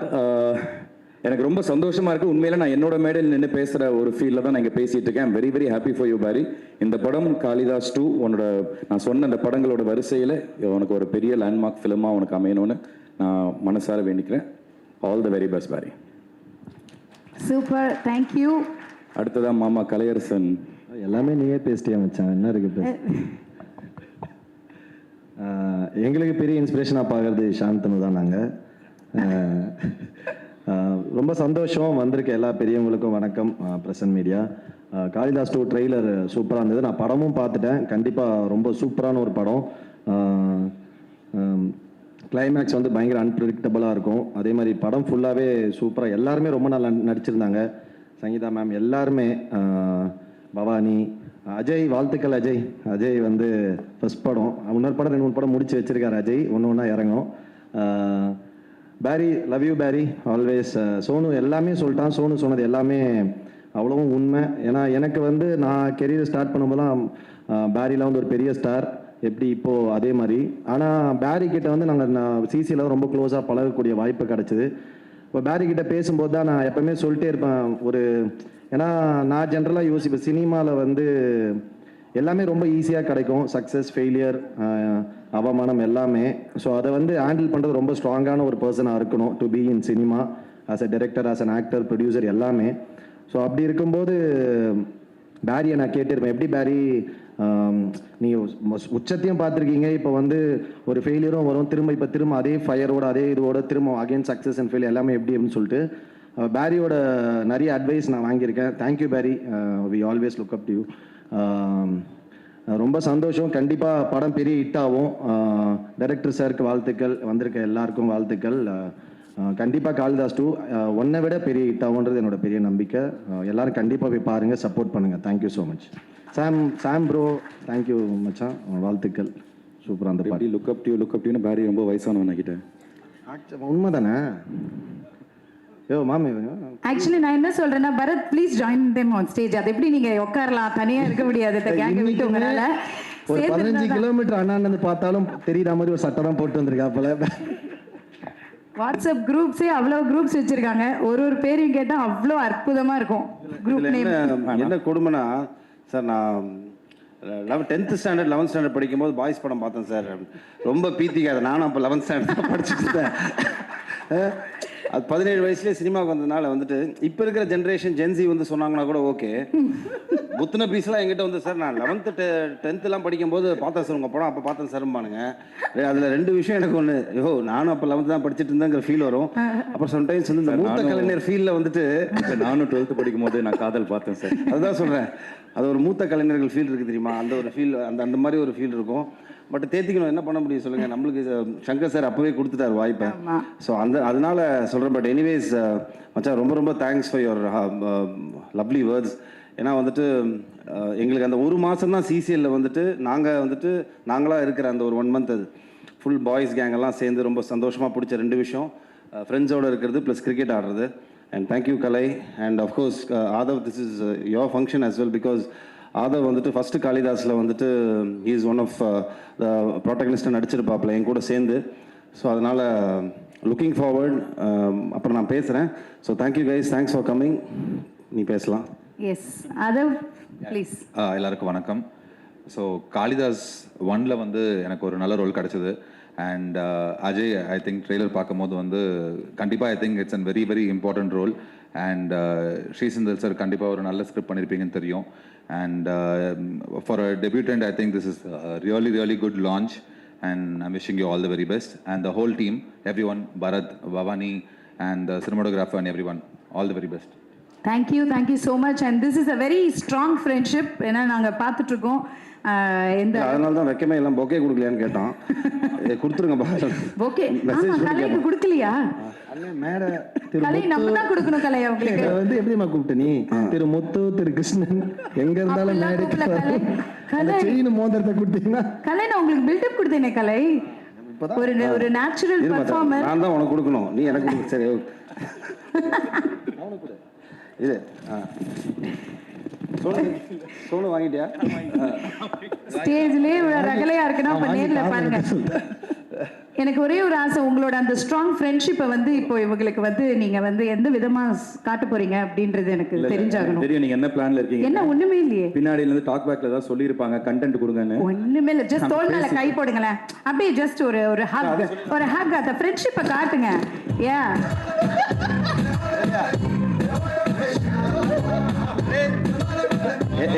எனக்கு ரொம்ப சந்தோஷமா இருக்கு. உண்மையில நான் என்னோட மேடையில் நின்று பேசுற ஒரு ஃபீல்ல தான் நான் இங்கே பேசிட்டு இருக்கேன். I'm very very happy for you பேரி. இந்த படம் காளிதாஸ் 2 உன்னோட நான் சொன்ன அந்த படங்களோட வரிசையில் உனக்கு ஒரு பெரிய லேண்ட்மார்க் ஃபிலிமாக உனக்கு அமையணும்னு நான் மனசார வேண்டிக்கிறேன். All the very best Peri. Super, thank you. அடுத்ததான் மாமா கலையரசன். எல்லாமே நீயே பேசிட்டியா மச்சான், என்ன இருக்கு? எங்களுக்கு பெரிய இன்ஸ்பிரேஷனாக பார்க்குறது சாந்தனு தான். நாங்கள் ரொம்ப சந்தோஷம். வந்திருக்க எல்லா பெரியவங்களுக்கும் வணக்கம். Present media. காளிதாஸ் 2 ட்ரெய்லர் சூப்பராக இருந்தது. நான் படமும் பார்த்துட்டேன். கண்டிப்பாக ரொம்ப சூப்பரான ஒரு படம். கிளைமேக்ஸ் வந்து பயங்கர அன்பிரடிக்டபுளாக இருக்கும். அதே மாதிரி படம் ஃபுல்லாகவே சூப்பராக, எல்லாருமே ரொம்ப நல்லா நடிச்சிருந்தாங்க. சங்கீதா மேம் எல்லாருமே, பவானி, அஜய், வாழ்த்துக்கள் அஜய். அஜய் வந்து ஃபர்ஸ்ட் படம், இன்னொரு படம் 2-3 படம் முடிச்சு வச்சிருக்காரு அஜய், ஒன்று இறங்கும். பேரி, love you Peri always. Sonu எல்லாமே சொல்லிட்டான். சோனு சொன்னது எல்லாமே அவ்வளவும் உண்மை. ஏன்னா எனக்கு வந்து நான் கெரியர் ஸ்டார்ட் பண்ணும்போதெல்லாம் பேரிலாம் வந்து ஒரு பெரிய ஸ்டார், எப்படி இப்போது அதே மாதிரி. ஆனால் பேரி கிட்ட வந்து நான் சிசியில் ரொம்ப க்ளோஸாக பழகக்கூடிய வாய்ப்பு கிடச்சிது. இப்போ பேரி கிட்ட பேசும்போது தான் நான் எப்போவுமே சொல்லிட்டே இருப்பேன் ஒரு, ஏன்னா நான் ஜென்ரலாக யோசிப்பேன் சினிமாவில் வந்து எல்லாமே ரொம்ப ஈஸியாக கிடைக்கும், சக்ஸஸ், ஃபெயிலியர், அவமானம் எல்லாமே. ஸோ அதை வந்து ஹேண்டில் பண்ணுறது ரொம்ப ஸ்ட்ராங்கான ஒரு பர்சனாக இருக்கணும் to be in cinema, as a director, as an actor, producer எல்லாமே. ஸோ அப்படி இருக்கும்போது பேரியை நான் கேட்டிருப்பேன், எப்படி பேரி நீங்கள் உச்சத்தையும் பார்த்துருக்கீங்க, இப்போ வந்து ஒரு ஃபெயிலியரும் வரும், திரும்ப அதே ஃபயரோட அதே இதோட திரும்ப அகைன் சக்ஸஸ் அண்ட் ஃபெயிலியர் எல்லாமே எப்படி அப்படின்னு சொல்லிட்டு பேரியோட நிறைய அட்வைஸ் நான் வாங்கியிருக்கேன். தேங்க்யூ பேரி, we always look up to you. ரொம்ப சந்தோஷம். கண்டிப்பாக படம் பெரிய ஹிட் ஆகும். டைரக்டர் சாருக்கு வாழ்த்துக்கள், வந்திருக்க எல்லாருக்கும் வாழ்த்துக்கள். கண்டிப்பாக காளிதாஸ் 2 ஒன்றை விட பெரிய ஹிட் ஆகுன்றது என்னோட பெரிய நம்பிக்கை. எல்லாரும் கண்டிப்பாக போய் பாருங்கள், சப்போர்ட் பண்ணுங்கள். Thank you so much. Sam bro, thank you மச்சான், வாழ்த்துக்கள். சூப்பராக அந்த பாட்டு. லுக் அப் டு பேரி ரொம்ப வயசானவன் கிட்ட. உண்மை தானே? மாமி ஆக்சுவலி நான் என்ன சொல்றேன்னா, Bharath please join them on stage. அது எப்படி நீங்க உட்காரலாம், தனியா இருக்க முடியாது. ஒரு 15 கிலோமீட்டர் அண்ணாந்து பார்த்தாலும் தெரியுற மாதிரி ஒரு சட்டை தான் போட்டு வந்திருக்காப்பல. வாட்ஸ்அப் குரூப்ஸே அவ்வளோ குரூப்ஸ் வச்சிருக்காங்க, ஒரு பேரையும் கேட்டால் அவ்வளோ அற்புதமாக இருக்கும். குரூப் நேம் என்ன கொடுமைனா சார், நான் 10th ஸ்டாண்டர்ட் 11th ஸ்டாண்டர்ட் படிக்கும்போது பாய்ஸ் படம் பார்த்தேன் சார். ரொம்ப பீத்திக்காது. நானும் அப்போ 11th ஸ்டாண்டர்ட் தான் படிச்சுட்டு இருந்தேன். அது 17 வயசுலேயே சினிமாவுக்கு வந்ததுனால வந்துட்டு இப்போ இருக்கிற ஜென்ரேஷன் ஜென்சி வந்து சொன்னாங்கன்னா கூட ஓகே. புத்தின பீஸ்லாம் எங்கிட்ட வந்து சார் நான் 11th 10th படிக்கும்போது பார்த்தேன் சார் உங்கள் படம் அப்போ பார்த்தேன் சார்பானுங்க. அதில் 2 விஷயம் எனக்கு ஒன்று, நானும் அப்போ 11th தான் படிச்சுட்டு இருந்தேங்கிற ஃபீல் வரும். அப்புறம் சம்டைம்ஸ் வந்து இந்த மூத்த கலைஞர் ஃபீல்டில் வந்துட்டு நானும் 12th படிக்கும் போது நான் காதல் பார்த்தேன் சார். அதுதான் சொல்கிறேன், அது ஒரு மூத்த கலைஞர்கள் ஃபீல் இருக்குது தெரியுமா, அந்த ஒரு ஃபீல், அந்த மாதிரி ஒரு ஃபீல் இருக்கும். பட் தேத்திக்கணும், என்ன பண்ண முடியும் சொல்லுங்கள், நம்மளுக்கு சங்கர் சார் அப்போவே கொடுத்துட்டார் வாய்ப்பை. ஸோ அதனால சொல்கிறேன். பட் எனிவேஸ் மச்சான், ரொம்ப ரொம்ப thanks for your lovely words. ஏன்னா வந்துட்டு எங்களுக்கு அந்த ஒரு மாதம் தான் சிசிஎல்ல வந்துட்டு நாங்களாக இருக்கிற அந்த ஒரு 1 month அது ஃபுல் பாய்ஸ் கேங்கெல்லாம் சேர்ந்து ரொம்ப சந்தோஷமாக பிடிச்ச 2 விஷயம், ஃப்ரெண்ட்ஸோடு இருக்கிறது ப்ளஸ் கிரிக்கெட் ஆடுறது. And thank you Kalai. And of course Aadhav, this is your function as well, because Aadhav வந்துட்டு ஃபஸ்ட்டு காளிதாஸில் வந்துட்டு he is one of the ப்ரோட்டகனிஸ்ட்டை நடிச்சிருப்பாப்பில் என் கூட சேர்ந்து. ஸோ அதனால் லுக்கிங் ஃபார்வர்ட். அப்புறம் நான் பேசுகிறேன். So thank you guys, thanks for coming. நீ பேசலாம். Yes Aadhav please. எல்லாருக்கும் வணக்கம். ஸோ காளிதாஸ் 1ல வந்து எனக்கு ஒரு நல்ல ரோல் கிடச்சிது. And Ajay, I think trailer பார்க்கும்போது வந்து கண்டிப்பாக I think it's an very very important role. And Srisanthar sir கண்டிப்பாக ஒரு நல்ல ஸ்கிரிப்ட் பண்ணியிருப்பீங்கன்னு தெரியும். And for a debutant I think this is really really good launch. And I'm wishing you all the very best. And the whole team, everyone, Bharath, Bhavani and the cinematographer and everyone, all the very best. Thank you so much. And this is a very strong friendship. ஏன்னா நாங்கள் பார்த்துட்ருக்கோம் எந்த, அதனால தான் வைக்கமே எல்லாம் bouquet கொடுக்கலையான்னு கேட்டான். கொடுத்துருங்க okay. கலைக்கு கொடுக்கலையா? மேடை கலை நம்ம தான் கொடுக்கணும். கலை அவங்களுக்கு வந்து எப்படிமா கூப்பிட்டு நீ திரு முத்து, திரு கிருஷ்ணன் எங்க இருந்தாலும் மேடை செயின் மோதிரத்தை கொடுத்தீங்கன்னா கலை நான் உங்களுக்கு பில்டப் கொடுத்தேனே. கலை ஒரு நேச்சுரல் பெர்ஃபார்மர். நான் தான் உனக்கு கொடுக்கணும், நீ எனக்கு கொடு. சரி இது சோனு வாங்கிட்டியா? ஸ்டேஜ்லயே ரகலையா இருக்குன்னா அப்ப நேர்ல பாருங்க. எனக்கு ஒரே ஒரு ஆசை, உங்களோட அந்த ஸ்ட்ராங் ஃப்ரெண்ட்ஷிப்பை வந்து இப்போ இவங்களுக்கு வந்து நீங்க வந்து எந்த விதமா காட்ட போறீங்க அப்படின்றது எனக்கு தெரிஞ்சாகணும். தெரியும் நீங்க என்ன பிளான்ல இருக்கீங்க. என்ன ஒண்ணுமே இல்லையே. பின்னாடில இருந்து டாக் பேக்ல ஏதாவது சொல்லிருப்பாங்க, கண்டென்ட் கொடுங்கன்னு. ஒண்ணுமே இல்ல, ஜஸ்ட் தோள் மேல கை போடுங்களேன், அப்படியே ஜஸ்ட் ஒரு ஹக் அந்த ஃப்ரெண்ட்ஷிப்பை காட்டுங்க. யா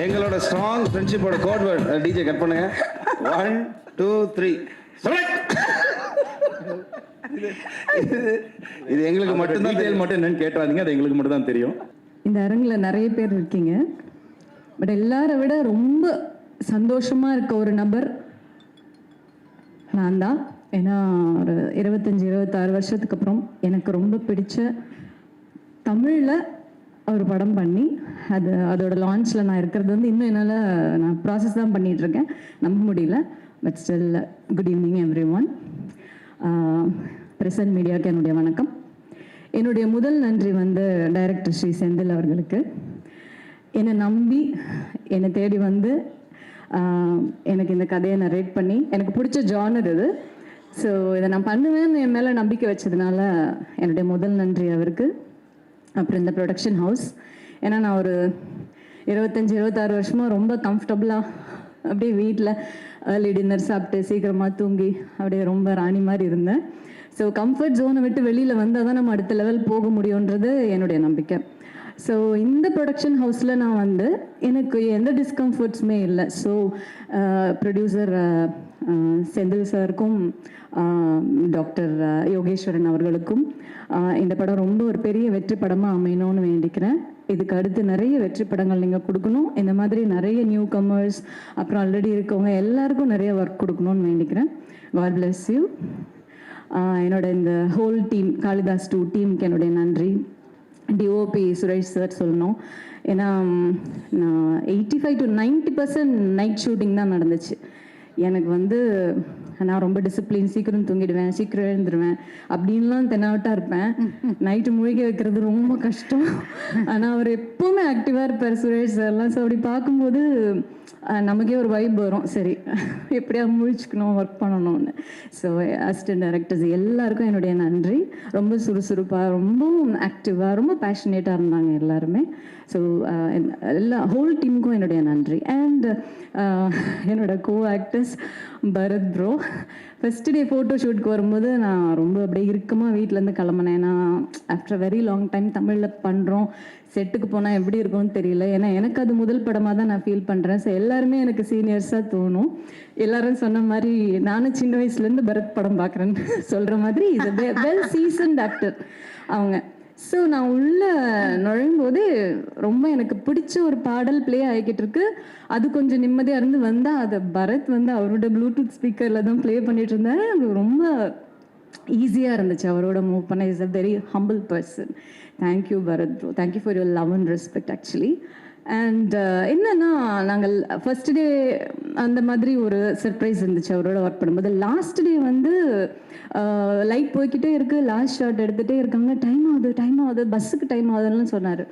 எங்களோட ஸ்ட்ராங் ஃப்ரெண்ட்ஷிப்போட கோட் வேர்ட் டிஜே கட் பண்ணுங்க. 1 2 3 இது எங்களுக்கு மட்டும்தான் டீடைல் மட்டும் என்னன்னு கேட்டாதீங்க, அது எங்களுக்கு மட்டும் தான் தெரியும். இந்த அரங்கில் நிறைய பேர் இருக்கீங்க, பட் எல்லாரை விட ரொம்ப சந்தோஷமா இருக்க ஒரு நபர் நான் தான். ஏன்னா ஒரு 25-26 வருஷத்துக்கு அப்புறம் எனக்கு ரொம்ப பிடிச்ச தமிழில் ஒரு படம் பண்ணி அதோட லான்ச்சில் நான் இருக்கிறது வந்து இன்னும் என்னால் நான் ப்ராசஸ் தான் பண்ணிகிட்ருக்கேன், நம்ப முடியல. But still good evening every one. Present மீடியாவுக்கு என்னுடைய வணக்கம். என்னுடைய முதல் நன்றி வந்து டைரக்டர் ஸ்ரீ செந்தில் அவர்களுக்கு. என்னை நம்பி என்னை தேடி வந்து எனக்கு இந்த கதையை நரேட் பண்ணி, எனக்கு பிடிச்ச ஜானர் இது, ஸோ இதை நான் பண்ணுவேன்னு என் மேலே நம்பிக்கை வச்சதுனால என்னுடைய முதல் நன்றி அவருக்கு. அப்புறம் இந்த ப்ரொடக்ஷன் ஹவுஸ், ஏன்னா நான் ஒரு 25-26 வருஷமாக ரொம்ப கம்ஃபர்டபுளாக அப்படியே வீட்டில் ஏர்லி டின்னர் சாப்பிட்டு சீக்கிரமாக தூங்கி அப்படியே ரொம்ப ராணி மாதிரி இருந்தேன். ஸோ கம்ஃபர்ட் ஜோனை விட்டு வெளியில் வந்தால் தான் நம்ம அடுத்த லெவல் போக முடியுன்றது என்னுடைய நம்பிக்கை. ஸோ இந்த ப்ரொடக்ஷன் ஹவுஸில் நான் வந்து எனக்கு எந்த டிஸ்கம்ஃபர்ட்ஸுமே இல்லை. ஸோ ப்ரொடியூசர் செந்தில் சாருக்கும் டாக்டர் யோகேஸ்வரன் அவர்களுக்கும் இந்த படம் ரொம்ப ஒரு பெரிய வெற்றி படமாக அமையணும்னு வேண்டிக்கிறேன். இதுக்கு அடுத்து நிறைய வெற்றி படங்கள் நீங்கள் கொடுக்கணும். இந்த மாதிரி நிறைய நியூ கமர்ஸ் அப்புறம் ஆல்ரெடி இருக்கவங்க எல்லாருக்கும் நிறைய ஒர்க் கொடுக்கணும்னு வேண்டிக்கிறேன். God bless you. என்னோட இந்த ஹோல் டீம், காளிதாஸ் 2 டீமுக்கு என்னுடைய நன்றி. டிஓபி சுரேஷ் சார் சொல்லணும். ஏன்னா நான் 85 to 90% நைட் ஷூட்டிங் தான் நடந்துச்சு. எனக்கு வந்து நான் ரொம்ப டிசிப்ளின், சீக்கிரம் தூங்கிடுவேன், சீக்கிரம் எழுந்துருவேன் அப்படின்லாம் தென்னாவட்டாக இருப்பேன். நைட்டு முழிக்க வைக்கிறது ரொம்ப கஷ்டம். ஆனால் அவர் எப்போவுமே ஆக்டிவாக இருப்பார் சுரேஷ் சார்லாம். ஸோ அப்படி பார்க்கும்போது நமக்கே ஒரு வைப் வரும், சரி எப்படியாவது முழிச்சுக்கணும், ஒர்க் பண்ணணும்னு. ஸோ அசிஸ்டன்ட் டைரக்டர்ஸ் எல்லாருக்கும் என்னுடைய நன்றி. ரொம்ப சுறுசுறுப்பாக, ரொம்பவும் ஆக்டிவாக, ரொம்ப பேஷனேட்டாக இருந்தாங்க எல்லாருமே. ஸோ எல்லா ஹோல் டீமுக்கும் என்னுடைய நன்றி. அண்ட் என்னோட co actors Bharath bro, first day photo ஷூட்க்கு வரும்போது நான் ரொம்ப அப்படியே இறுக்கமாக வீட்டிலேருந்து கிளம்புனேன். நான் ஆஃப்டர் வெரி லாங் டைம் தமிழில் பண்ணுறோம், செட்டுக்கு போனால் எப்படி இருக்கும்னு தெரியல. ஏன்னா எனக்கு அது முதல் படமாக தான் நான் ஃபீல் பண்ணுறேன். ஸோ எல்லாருமே எனக்கு சீனியர்ஸாக தோணும். எல்லாரும் சொன்ன மாதிரி நானும் சின்ன வயசுலேருந்து பரத் படம் பார்க்குறேன்னு சொல்கிற மாதிரி இது வெல் சீசன்ட் ஆக்டர் அவங்க. ஸோ நான் உள்ளே நுழையும்போது ரொம்ப எனக்கு பிடிச்ச ஒரு பாடல் ப்ளே ஆகிக்கிட்டு இருக்கு. அது கொஞ்சம் நிம்மதியாக இருந்து வந்தால் அதை பரத் வந்து அவரோட ப்ளூடூத் ஸ்பீக்கரில் தான் ப்ளே பண்ணிட்டு இருந்தாரு. அது ரொம்ப ஈஸியாக இருந்துச்சு அவரோட மூவ் பண்ண. Is a very humble person. Thank you Bharath bro, thank you for your love and respect actually. And என்னன்னா, நாங்கள் ஃபர்ஸ்ட் டே அந்த மாதிரி ஒரு சர்ப்ரைஸ் இருந்துச்சு அவரோட ஒர்க் பண்ணும்போது. லாஸ்ட் டே வந்து லைட் போய்கிட்டே இருக்கு, லாஸ்ட் ஷாட் எடுத்துகிட்டே இருக்காங்க. டைம் ஆகுது பஸ்ஸுக்கு டைம் ஆகுதுன்னு சொன்னார்.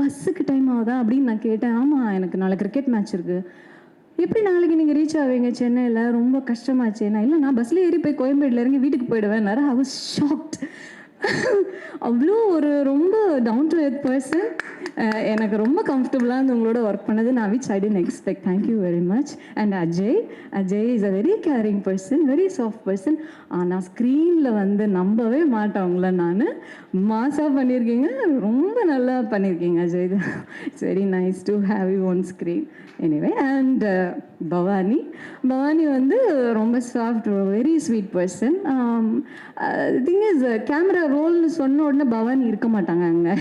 பஸ்ஸுக்கு டைம் ஆகுதா அப்படின்னு நான் கேட்டேன். ஆமாம், எனக்கு நாளை கிரிக்கெட் மேட்ச் இருக்குது. எப்படி நாளைக்கு நீங்கள் ரீச் ஆவீங்க சென்னையில்? ரொம்ப கஷ்டமாச்சு. இல்லை, நான் பஸ்ஸில் ஏறி போய் கோயம்பேடில் இறங்கி வீட்டுக்கு போயிடுவேன். I was shocked. அவ்வளோ ஒரு ரொம்ப டவுன் டு எர்த் பர்சன். எனக்கு ரொம்ப கம்ஃபர்டபுளாக இருந்து உங்களோட ஒர்க் பண்ணது நான் which I didn't expect. Thank you very much. And Ajay is a very caring person, very soft person. ஆனால் ஸ்க்ரீனில் வந்து நம்பவே மாட்டேன் உங்களை. நான் மாஸாக பண்ணியிருக்கீங்க, ரொம்ப நல்லா பண்ணியிருக்கீங்க Ajay. It's very nice to have you on screen. Anyway, and Bhavani வந்து ரொம்ப soft, very sweet person. Thing is, camera ரோல்னு சொன்ன உடனே பவானி இருக்க மாட்டாங்க அங்கே,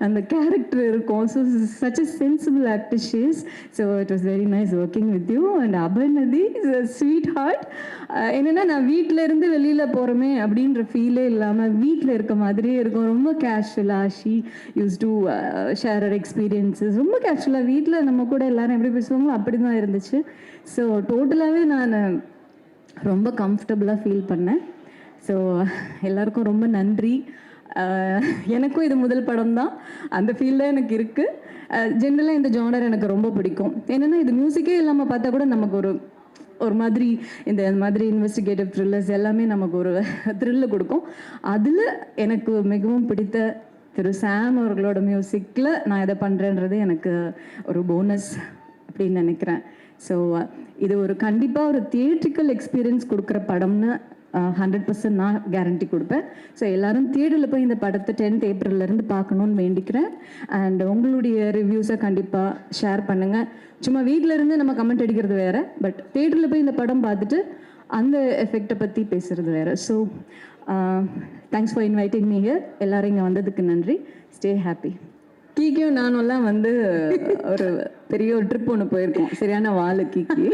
அந்த கேரக்டர் இருக்கும். So such a sensible actor she is. So it was very nice working with you. And Aparnathi is a sweetheart. என்னென்னா, நான் வீட்டில் இருந்து வெளியில் போகிறோமே அப்படின்ற ஃபீலே இல்லாமல் வீட்டில் இருக்க மாதிரியே இருக்கும். ரொம்ப கேஷுவலாக she use to share her experiences. ரொம்ப கேஷுவலாக வீட்டில் நம்ம கூட எல்லாரும் எப்படி பேசுவாங்களோ அப்படி தான் இருந்துச்சு. ஸோ டோட்டலாகவே நான் ரொம்ப கம்ஃபர்டபுளாக ஃபீல் பண்ணேன். ஸோ எல்லாருக்கும் ரொம்ப நன்றி. எனக்கும் இது முதல் படம் தான், அந்த ஃபீல் தான் எனக்கு இருக்குது. ஜென்ரலாக இந்த ஜானர் எனக்கு ரொம்ப பிடிக்கும். என்னென்னா, இது மியூசிக்கே இல்லாமல் பார்த்தா கூட நமக்கு ஒரு மாதிரி இந்த மாதிரி இன்வெஸ்டிகேட்டிவ் த்ரில்லர்ஸ் எல்லாமே நமக்கு ஒரு த்ரில்லு கொடுக்கும். அதில் எனக்கு மிகவும் பிடித்த திரு சாம் அவர்களோட மியூசிக்கில் நான் இதை பண்ணுறேன்றது எனக்கு ஒரு போனஸ் அப்படின்னு நினைக்கிறேன். ஸோ இது ஒரு கண்டிப்பாக ஒரு தியேட்ரிக்கல் எக்ஸ்பீரியன்ஸ் கொடுக்குற படம்னு 100% நான் கேரண்டி கொடுப்பேன். ஸோ எல்லோரும் தியேட்டரில் போய் இந்த படத்தை 10th ஏப்ரல்லேருந்து பார்க்கணுன்னு வேண்டிக்கிறேன். அண்ட் உங்களுடைய ரிவ்யூஸை கண்டிப்பாக ஷேர் பண்ணுங்கள். சும்மா வீட்டில் இருந்து நம்ம கமெண்ட் அடிக்கிறது வேறு, பட் தியேட்டரில் போய் இந்த படம் பார்த்துட்டு அந்த எஃபெக்டை பற்றி பேசுகிறது வேறு. So thanks for inviting me here. எல்லோரும் இங்கே வந்ததுக்கு நன்றி. Stay happy. கீக்கியும் நானும்லாம் வந்து ஒரு பெரிய ஒரு ட்ரிப் ஒன்று போயிருக்கோம். சரியான வாழை கீக்கி.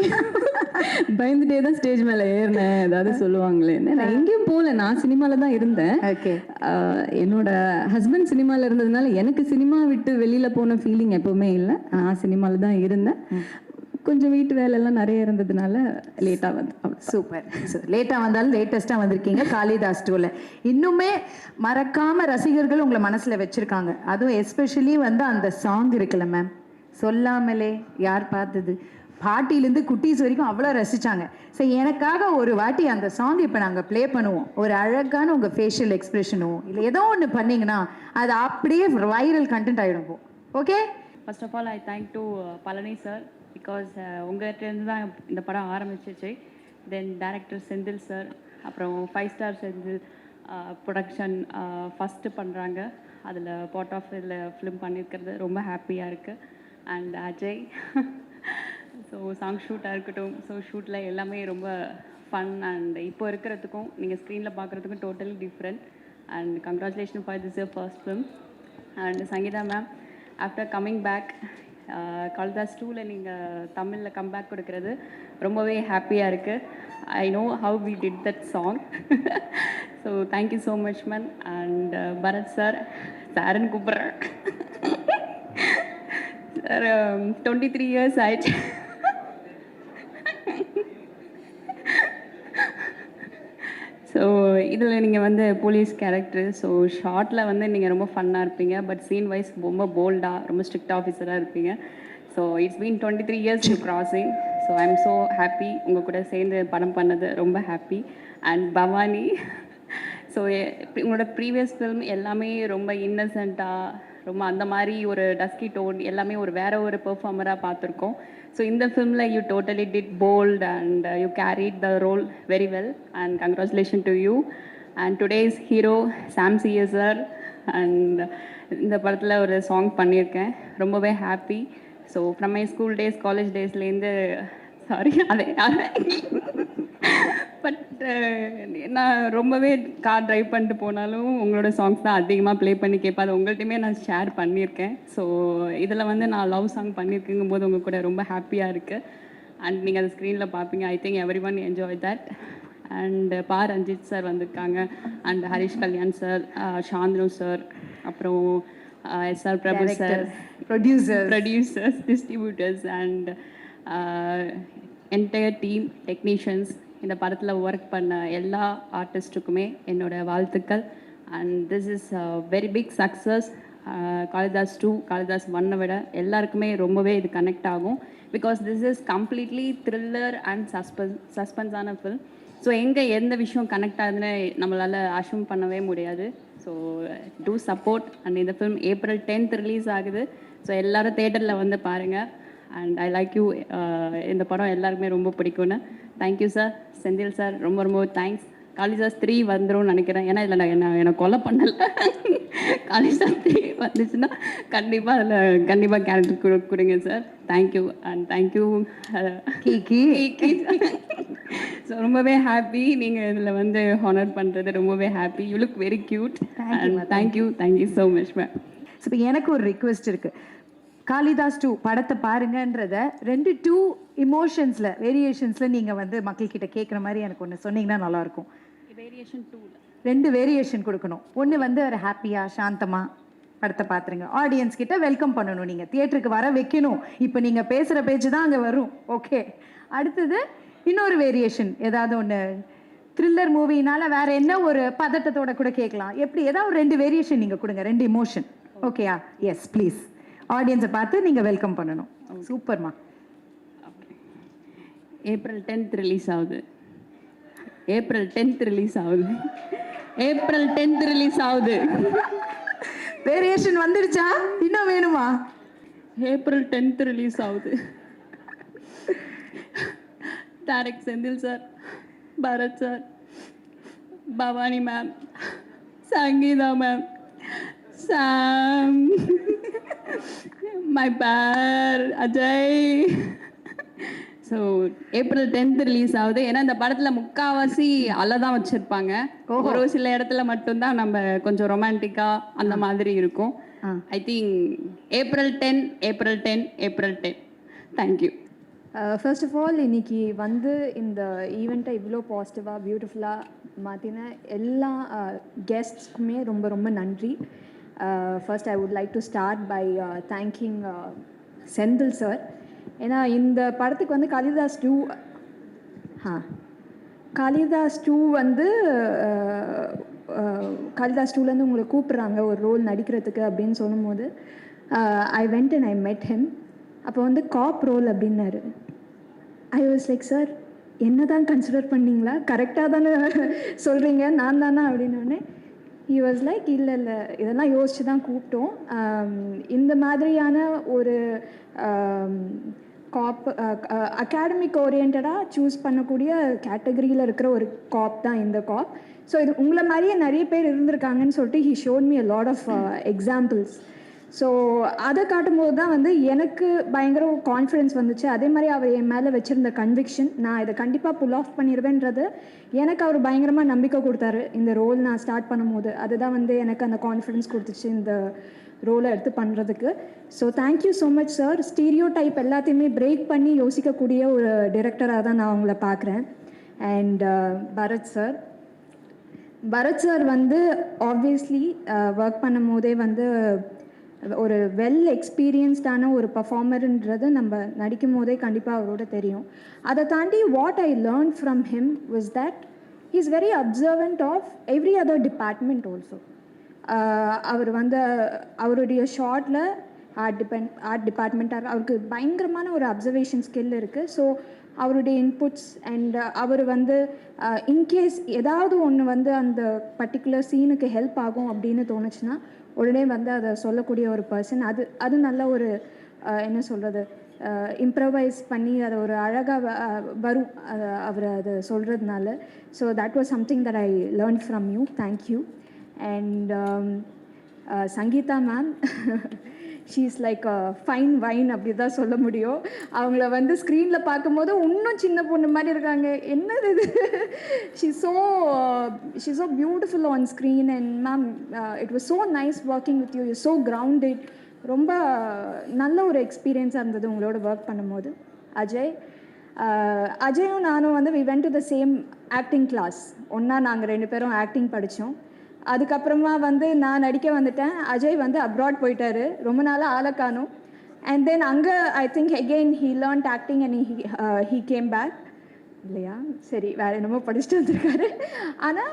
பயந்துட்டே தான் ஸ்டேஜ் மேலே ஏறினேன், ஏதாவது சொல்லுவாங்களேன்னு. நான் எங்கேயும் போகல, நான் சினிமாவில் தான் இருந்தேன். என்னோட ஹஸ்பண்ட் சினிமாவில் இருந்ததுனால எனக்கு சினிமா விட்டு வெளியில் போன ஃபீலிங் எப்போவுமே இல்லை. நான் சினிமாவில் தான் இருந்தேன். கொஞ்சம் வீட்டு வேலையெல்லாம் நிறைய இருந்ததுனால லேட்டாக வந்து. சூப்பர். லேட்டாக வந்தாலும் லேட்டஸ்ட்டாக வந்திருக்கீங்க காளிதாஸ் 2ல. இன்னுமே மறக்காம ரசிகர்கள் உங்களை மனசில் வச்சுருக்காங்க. அதுவும் எஸ்பெஷலி வந்து அந்த சாங் இருக்குல்ல மேம், சொல்லாமலே யார் பார்த்தது, பாட்டிலேருந்து குட்டீஸ் வரைக்கும் அவ்வளோ ரசித்தாங்க. ஸோ எனக்காக ஒரு வாட்டி அந்த சாங் இப்போ நாங்கள் ப்ளே பண்ணுவோம். ஒரு அழகான உங்கள் ஃபேஷியல் எக்ஸ்ப்ரெஷனோ இல்லை ஏதோ ஒன்று பண்ணிங்கன்னா அது அப்படியே வைரல் கண்டென்ட் ஆகிடும். Okay, first of all I thank to Palani sir, because உங்கள்கிட்டருந்து தான் இந்த படம் ஆரம்பிச்சிச்சு. தென் டைரக்டர் செந்தில் சார், அப்புறம் 5 ஸ்டார் செந்தில் ப்ரொடக்ஷன் ஃபஸ்ட்டு பண்ணுறாங்க. அதில் பார்ட் ஆஃப் இதில் ஃபிலிம் பண்ணியிருக்கிறது ரொம்ப ஹாப்பியாக இருக்குது. அண்ட் அஜய், ஸோ சாங் ஷூட்டாக இருக்கட்டும், ஸோ ஷூட்டில் எல்லாமே ரொம்ப ஃபன். அண்ட் இப்போ இருக்கிறதுக்கும் நீங்கள் ஸ்க்ரீனில் பார்க்குறதுக்கும் totally different. And congratulation for this your first film. And Sangeetha ma'am, after coming back Kalidas 2ல நீங்கள் தமிழில் கம்பேக் கொடுக்கறது ரொம்பவே ஹாப்பியாக இருக்குது. I know how we did that song. So thank you so much ma'am. And Bharath sir, சாருன்னு கூப்பிட்றேன் சார். 23 years ஆயிடுச்சு. ஸோ இதில் நீங்கள் வந்து போலீஸ் கேரக்டர், ஸோ ஷார்ட்டில் வந்து நீங்கள் ரொம்ப ஃபன்னாக இருப்பீங்க, பட் சீன் வைஸ் ரொம்ப போல்டாக, ரொம்ப ஸ்ட்ரிக்ட் ஆஃபீஸராக இருப்பீங்க. So it's been 23 years you crossing. So I am so happy உங்கள் கூட சேர்ந்து படம் பண்ணது, ரொம்ப ஹாப்பி. அண்ட் பவானி, ஸோ உங்களோட ப்ரீவியஸ் ஃபிலிம் எல்லாமே ரொம்ப இன்னசென்ட்டாக ரொம்ப அந்த மாதிரி ஒரு டஸ்கி டோன் எல்லாமே ஒரு வேற ஒரு பெர்ஃபார்மராக பார்த்துருக்கோம். ஸோ இந்த ஃபிலிமில் you totally did bold and you carried the role very well and congratulation to you and today's hero Sam CA sir. And இந்த படத்தில் ஒரு சாங் பண்ணியிருக்கேன், ரொம்பவே happy. So from my school days college டேஸ்லேருந்து sorry அதே but நான் ரொம்பவே car drive பண்ணிட்டு போனாலும் உங்களோட சாங்ஸ் தான் அதிகமாக ப்ளே பண்ணி கேட்பேன். அது உங்கள்கிட்டயுமே நான் ஷேர் பண்ணியிருக்கேன். ஸோ இதில் வந்து நான் லவ் சாங் பண்ணியிருக்குங்கும் போது உங்கள் கூட ரொம்ப ஹாப்பியாக இருக்குது. அண்ட் நீங்கள் அதை ஸ்க்ரீனில் பார்ப்பீங்க. I think everyone enjoy that. And Ranjith sir வந்திருக்காங்க, and Harish Kalyan sir, Shanthanu sir, அப்புறம் SR Prabhu sir, producers, distributors and entire team technicians, இந்த படத்தில் ஒர்க் பண்ண எல்லா ஆர்டிஸ்ட்டுக்குமே என்னோட வாழ்த்துக்கள். And this is very big success. Kalidas 2 Kalidas 1 விட எல்லாருக்குமே ரொம்பவே இது கனெக்ட் ஆகும். Because this is completely thriller and சஸ்பென்ஸான ஃபில்ம். ஸோ எங்கே எந்த விஷயம் கனெக்ட் ஆகுதுன்னு நம்மளால் அஷ்யூம் பண்ணவே முடியாது. So to support. அண்ட் இந்த ஃபிலிம் April 10th ரிலீஸ் ஆகுது. ஸோ எல்லோரும் தேட்டரில் வந்து பாருங்கள். And I like you. இந்த படம் எல்லாருக்குமே ரொம்ப பிடிக்கும்னு. Thank you sir. செந்தில் சார் ரொம்ப ரொம்ப தேங்க்ஸ். காளிதாஸ் 3 வந்துரும்னு நினைக்கிறேன். ஏன்னா இதில் என்னை கொலை பண்ணலை. காளிதாஸ் 3 வந்துச்சுன்னா கண்டிப்பாக அதில் கண்டிப்பாக கேரக்டர் கொடுங்க sir. Thank you and thank you so ரொம்பவே ஹாப்பி நீங்கள் இதில் வந்து ஹானர் பண்ணுறது ரொம்பவே happy. You look very cute and thank you so much ma'am. So இப்போ எனக்கு ஒரு ரிக்வெஸ்ட் இருக்குது. காளிதாஸ் 2 படத்தை பாருங்கன்றத 2 இமோஷன்ஸில் வேரியேஷன்ஸில் நீங்கள் வந்து மக்கள்கிட்ட கேட்குற மாதிரி எனக்கு ஒன்று சொன்னீங்கன்னா நல்லாயிருக்கும். வேரியேஷன் 2 2 வேரியேஷன் கொடுக்கணும். ஒன்று வந்து ஒரு ஹாப்பியாக சாந்தமாக படத்தை பார்த்துருங்க. ஆடியன்ஸ் கிட்ட வெல்கம் பண்ணணும், நீங்கள் தியேட்டருக்கு வர வைக்கணும். இப்போ நீங்கள் பேசுகிற பேச்சு தான் அங்கே வரும். ஓகே, அடுத்தது இன்னொரு வேரியேஷன் ஏதாவது ஒன்று த்ரில்லர் மூவினால வேற என்ன ஒரு பதட்டத்தோட கூட கேட்கலாம். எப்படி ஏதாவது ஒரு 2 வேரியேஷன் நீங்கள் கொடுங்க, 2 இமோஷன். ஓகேயா? Yes please. ஆடியன்ஸை பார்த்து நீங்கள் வெல்கம் பண்ணணும். சூப்பர்மா. April 10th ரிலீஸ் ஆகுது. April 10th ரிலீஸ் ஆகுது. April 10th ரிலீஸ் ஆகுது. வேரியேஷன் வந்துடுச்சா? இன்னும் வேணுமா? April 10th ரிலீஸ் ஆகுது. Direct Senthil sir, Bharath sir, Bhavani ma'am, Sangeetha ma'am, Sam, my பேர் Ajay. So April 10th release ஆகுது. ஏன்னா இந்த படத்தில் முக்கால்வாசி அலை தான் வச்சுருப்பாங்க. ஒரு சில இடத்துல மட்டும்தான் நம்ம கொஞ்சம் ரொமான்டிக்காக அந்த மாதிரி இருக்கும். I think April 10. Thank you. First of all இன்னைக்கு வந்து இந்த ஈவெண்ட்டை இவ்வளோ பாசிட்டிவாக பியூட்டிஃபுல்லாக மாற்றின எல்லா கெஸ்ட்ஸ்க்குமே ரொம்ப ரொம்ப நன்றி. First I would like to start by thanking Senthil sir. ஏன்னா இந்த படத்துக்கு வந்து காளிதாஸ் 2 வந்து காளிதாஸ் 2லேருந்து உங்களை கூப்பிட்றாங்க ஒரு ரோல் நடிக்கிறதுக்கு அப்படின்னு சொல்லும்போது ஐ வெண்ட் அண்ட் ஐ மெட் ஹிம். அப்போ வந்து காப் ரோல் அப்படின்னாரு. ஐ வாஸ் லைக், சார் என்ன தான் கன்சிடர் பண்ணிங்களா, கரெக்டாக தானே சொல்கிறீங்க, நான் தானே அப்படின்னோடனே ஹி வாஸ் லைக், இல்லை இதெல்லாம் யோசித்து தான் கூப்பிட்டோம். இந்த மாதிரியான ஒரு காப் அகாடமிக் ஓரியன்டாக சூஸ் பண்ணக்கூடிய கேட்டகரியில் இருக்கிற ஒரு காப் தான் இந்த காப். ஸோ இது உங்களை மாதிரியே நிறைய பேர் இருந்திருக்காங்கன்னு சொல்லிட்டு he showed me a lot of examples. So அதை காட்டும்போது தான் வந்து எனக்கு பயங்கர கான்ஃபிடென்ஸ் வந்துச்சு. அதே மாதிரி அவர் என் மேலே வச்சுருந்த கன்விக்ஷன், நான் இதை கண்டிப்பாக புல் ஆஃப் பண்ணிடுவேன்றது எனக்கு அவர் பயங்கரமாக நம்பிக்கை கொடுத்தாரு. இந்த ரோல் நான் ஸ்டார்ட் பண்ணும்போது அதுதான் வந்து எனக்கு அந்த கான்ஃபிடென்ஸ் கொடுத்துச்சு இந்த ரோலை எடுத்து பண்ணுறதுக்கு. So thank you so much sir. Stereo type எல்லாத்தையுமே பிரேக் பண்ணி யோசிக்கக்கூடிய ஒரு டிரெக்டராக தான் நான் அவங்கள பார்க்குறேன். அண்ட் பரத் சார் வந்து ஆப்வியஸ்லி ஒர்க் பண்ணும் போதே வந்து ஒரு வெல் எக்ஸ்பீரியன்ஸ்டான ஒரு பர்ஃபார்மருன்றது நம்ம நடிக்கும் போதே கண்டிப்பாக அவரோட தெரியும். அதை தாண்டி what I learn from him was that he is very observant of every other department also. அவர் வந்து அவருடைய ஷார்ட்டில் ஆர்ட் டிபார்ட்மெண்ட்டாக அவருக்கு பயங்கரமான ஒரு அப்சர்வேஷன் ஸ்கில் இருக்குது. ஸோ அவருடைய இன்புட்ஸ் அண்ட் அவர் வந்து இன்கேஸ் ஏதாவது ஒன்று வந்து அந்த பர்டிகுலர் சீனுக்கு ஹெல்ப் ஆகும் அப்படின்னு தோணுச்சுன்னா உடனே வந்து அதை சொல்லக்கூடிய ஒரு பர்சன். அது நல்ல ஒரு என்ன சொல்கிறது, இம்ப்ரவைஸ் பண்ணி அதை ஒரு அழகாக வரும் அவர் அதை சொல்கிறதுனால. So that was something that I learn from you. Thank you. And Sangeetha ma'am, she is like fine wine அப்படி தான் சொல்ல முடியும். அவங்கள வந்து ஸ்க்ரீனில் பார்க்கும்போது இன்னும் சின்ன பொண்ணு மாதிரி இருக்காங்க. என்னது இது, she so beautiful on screen. And ma'am, it was so nice working with you. You so grounded. ரொம்ப நல்ல ஒரு எக்ஸ்பீரியன்ஸாக இருந்தது உங்களோட ஒர்க் பண்ணும்போது. அஜயும் நானும் வந்து we went to the same acting class. ஒன்றா நாங்கள் 2 பேரும் ஆக்டிங் படித்தோம். அதுக்கப்புறமா வந்து நான் நடிக்க வந்துட்டேன். அஜய் வந்து அப்ராட் போயிட்டாரு, ரொம்ப நாளாக ஆளை காணோம். அண்ட் தென் அங்கே I think again he learned acting and he came back. இல்லையா, சரி, வேறு என்னமோ படிச்சுட்டு வந்திருக்காரு. ஆனால்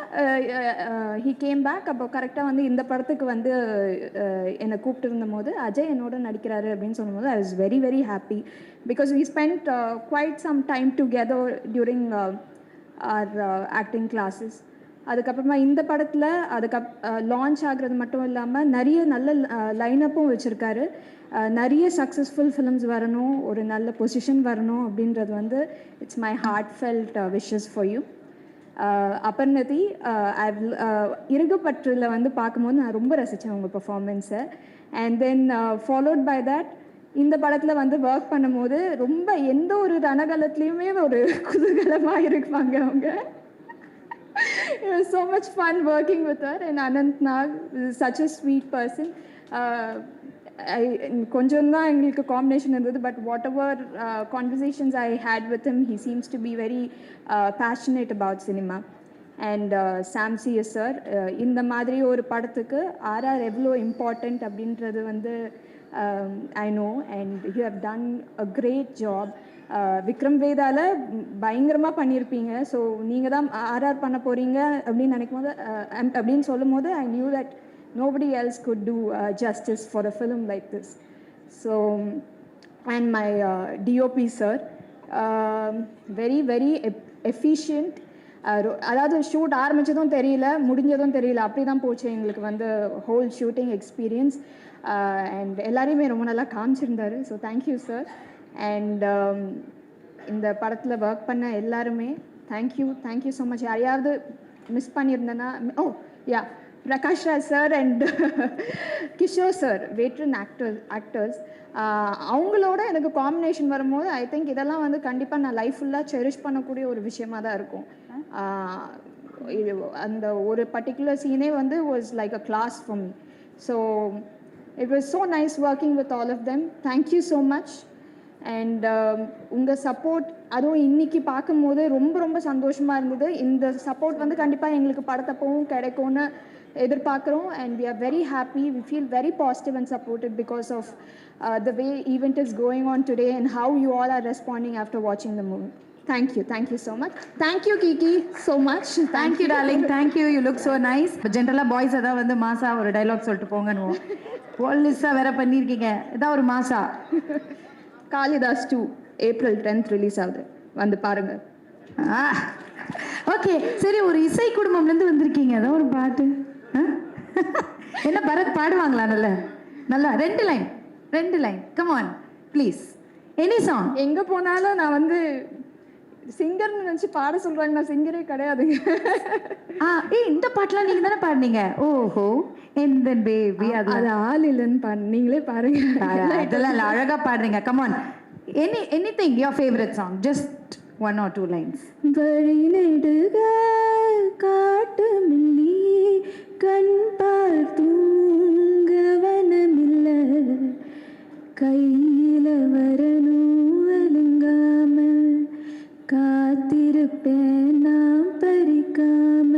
ஹீ கேம் பேக். அப்போ கரெக்டாக வந்து இந்த படத்துக்கு வந்து என்னை கூப்பிட்டு இருந்தபோது அஜய் என்னோட நடிக்கிறாரு அப்படின்னு சொல்லும்போது I was very very happy. Because we spend quite some time together during our acting classes. அதுக்கப்புறமா இந்த படத்தில் லான்ச் ஆகிறது மட்டும் இல்லாமல் நிறைய நல்ல லைனப்பும் வச்சுருக்காரு. நிறைய சக்ஸஸ்ஃபுல் ஃபிலிம்ஸ் வரணும், ஒரு நல்ல பொசிஷன் வரணும் அப்படின்றது வந்து it's my heartfelt wishes for you. Aparnathi, இருகுப்பற்றில் வந்து பார்க்கும்போது நான் ரொம்ப ரசித்தேன் உங்கள் பர்ஃபார்மன்ஸை. And then followed by that இந்த படத்தில் வந்து ஒர்க் பண்ணும்போது ரொம்ப எந்த ஒரு ரணகலத்துலேயுமே ஒரு குதூகலமாக இருப்பாங்க அவங்க. It was so much fun working with her. And Anant Nag is such a sweet person. கொஞ்சம் தான் எங்களுக்கு காம்பினேஷன் இருந்தது. But whatever conversations I had with him, he seems to be very passionate about cinema. And Sam CS sir, இந்த மாதிரி ஒரு படத்துக்கு RR எவ்வளோ important அப்படின்றது வந்து I know. And you have done a great job. Vikram வேதாவில் பயங்கரமாக பண்ணியிருப்பீங்க. ஸோ நீங்கள் தான் ஆர்ஆர் பண்ண போகிறீங்க அப்படின்னு நினைக்கும் போது அப்படின்னு சொல்லும் போது I knew that nobody else could do justice for a film like this. So, and my DOP sir, very very efficient. அதாவது ஷூட் ஆரம்பித்ததும் தெரியல, முடிஞ்சதும் தெரியல, அப்படி தான் போச்சு எங்களுக்கு வந்து ஹோல் ஷூட்டிங் எக்ஸ்பீரியன்ஸ். அண்ட் எல்லாரையுமே ரொம்ப நல்லா காமிச்சிருந்தாரு. So thank you sir. அண்ட் இந்த படத்தில் ஒர்க் பண்ண எல்லாருமே தேங்க்யூ ஸோ மச். யாரையாவது மிஸ் பண்ணியிருந்தேன்னா, yeah, Prakash Raj sir and Kishore sir, veteran actors. அவங்களோட எனக்கு காம்பினேஷன் வரும்போது ஐ திங்க் இதெல்லாம் வந்து கண்டிப்பாக நான் லைஃப் ஃபுல்லாக செரிஷ் பண்ணக்கூடிய ஒரு விஷயமாக தான் இருக்கும். அந்த ஒரு பர்டிகுலர் சீனே வந்து was like a class for me. So it was so nice working with all of them. Thank you so much. And உங்கள் சப்போர்ட், அதுவும் இன்றைக்கி பார்க்கும்போது ரொம்ப ரொம்ப சந்தோஷமாக இருந்தது. இந்த சப்போர்ட் வந்து கண்டிப்பாக எங்களுக்கு படத்தப்பவும் கிடைக்கும்னு எதிர்பார்க்குறோம். And we are very happy. We feel very positive and supported because of the way event is going on today and how you all are responding after வாட்சிங் the movie. Thank you so much. Thank you Kiki so much. Thank you darling. Thank you. You look so nice. But generally boys அதா வந்து மாசா ஒரு dialogue சொல்லிட்டு போங்கன்னு போலீஸா வேற பண்ணிருக்கீங்க. இதா ஒரு மாசா. காளிதாஸ் 2 April 10th ரிலீஸ் ஆகுது, வந்து பாருங்க. ஓகே, சரி, ஒரு இசை குடும்பம்லேருந்து வந்திருக்கீங்க, அதான் ஒரு பாட்டு. என்ன பரத் பாடுவாங்களா? நல்லா 2 line come on please, any song. எங்கே போனாலும் நான் வந்து சிங்கர்னு நினச்சி பாட சொல்கிறாங்க, நான் சிங்கரே கிடையாதுங்க. இந்த பாட்டெலாம் நீங்கள் தானே பாடினீங்க? ஓஹோ, எந்த பேபி அது ஆள் இல்லைன்னு நீங்களே பாருங்க. அதெல்லாம் இல்லை, அழகாக பாடுறீங்க. Come on, anything your favorite song, just 1 or 2 lines. வழி நெடுக காட்டு மில்லி கண் பால் தூங்க வனமில்ல கையில வரணும் அலுங்காம காத்திருப்பேன் நாம் பறிக்காம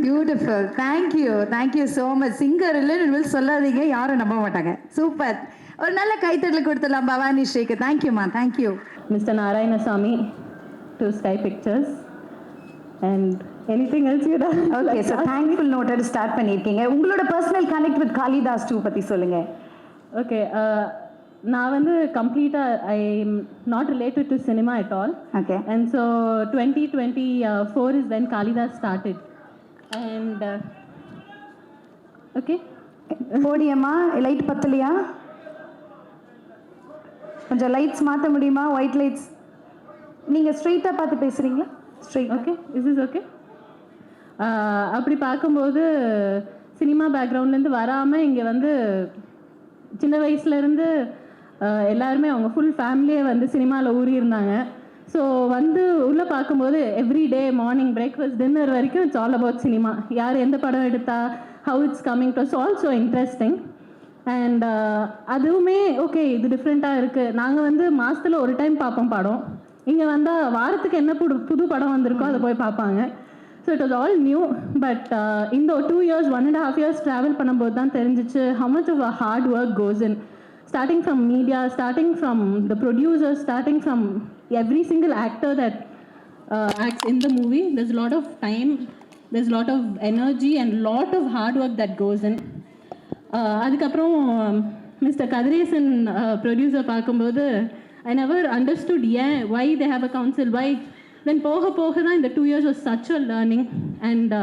Beautiful. Thank you so much. Singer இல்லைன்னு சொல்லாதீங்க, யாரும் நம்ப மாட்டாங்க. சூப்பர். ஒரு நல்ல கைத்தட்டல் கொடுத்துடலாம் பவானி ஸ்ரீக்கு. தேங்க்யூமா, thank you. Mr. Narayanasamy to Sky Pictures and anything else you know. Okay, so thankful note start பண்ணியிருக்கீங்க. உங்களோட பர்சனல் கனெக்ட் வித் காளிதாஸ் 2 பற்றி சொல்லுங்க. Okay, நான் வந்து கம்ப்ளீட்டாக I am not related to cinema at all. Okay. And so 2024 is when Kalidas started. And okay. போடியம்மா light பத்தலையா? கொஞ்சம் லைட்ஸ் மாற்ற முடியுமா? White lights. நீங்கள் ஸ்ட்ரெயிட்டாக பார்த்து பேசுகிறீங்களா? Straight. Okay, is is okay. அப்படி பார்க்கும்போது சினிமா பேக்ரவுண்ட்லேருந்து வராமல் இங்கே வந்து சின்ன வயசுலேருந்து எல்லாருமே அவங்க ஃபுல் ஃபேமிலியே வந்து சினிமாவில் ஊறி இருந்தாங்க. ஸோ வந்து உள்ளே பார்க்கும்போது every day morning breakfast dinner வரைக்கும் இட்ஸ் ஆல் அபவுட் சினிமா. யார் எந்த படம் எடுத்தா, how it's coming to, it's also interesting. And அதுவுமே ஓகே இது டிஃப்ரெண்ட்டாக இருக்குது. நாங்கள் வந்து மாதத்தில் ஒரு டைம் பார்ப்போம் படம். இங்கே வந்தால் வாரத்துக்கு என்ன புது படம் வந்திருக்கோ அதை போய் பார்ப்பாங்க. So it was all new. But இந்த 2 years 1.5 years ட்ராவல் பண்ணும்போது தான் தெரிஞ்சிச்சு how much of a hard work goes in. Starting from media, starting from the producers, starting from every single actor that acts in the movie. There's a lot of time, there's a lot of energy and lot of hard work that goes in. அதுக்கப்புறம் mister Kathiresan producer பார்க்கும்போது I never understood why they have a council, why. Then போக தான் இந்த 2 years was such a learning. And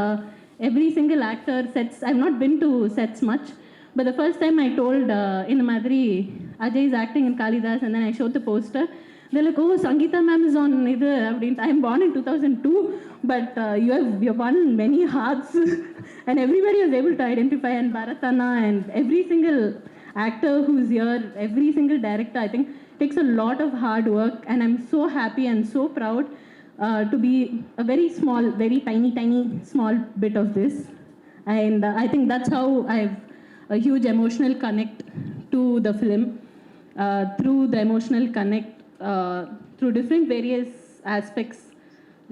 every single actor sets, I've not been to sets much, but the first time I told in Madri Ajay is acting in Kalidas, and then I showed the poster. They're like, oh, Sangeeta ma'am is on idu. I'm born in 2002, but you won many hearts. And everybody was able to identify, and Bharatana and every single actor who's here, every single director, I think takes a lot of hard work. And I'm so happy and so proud to be a very small, very tiny small bit of this. And I think that's how I have a huge emotional connect to the film, through the emotional connect, through different various aspects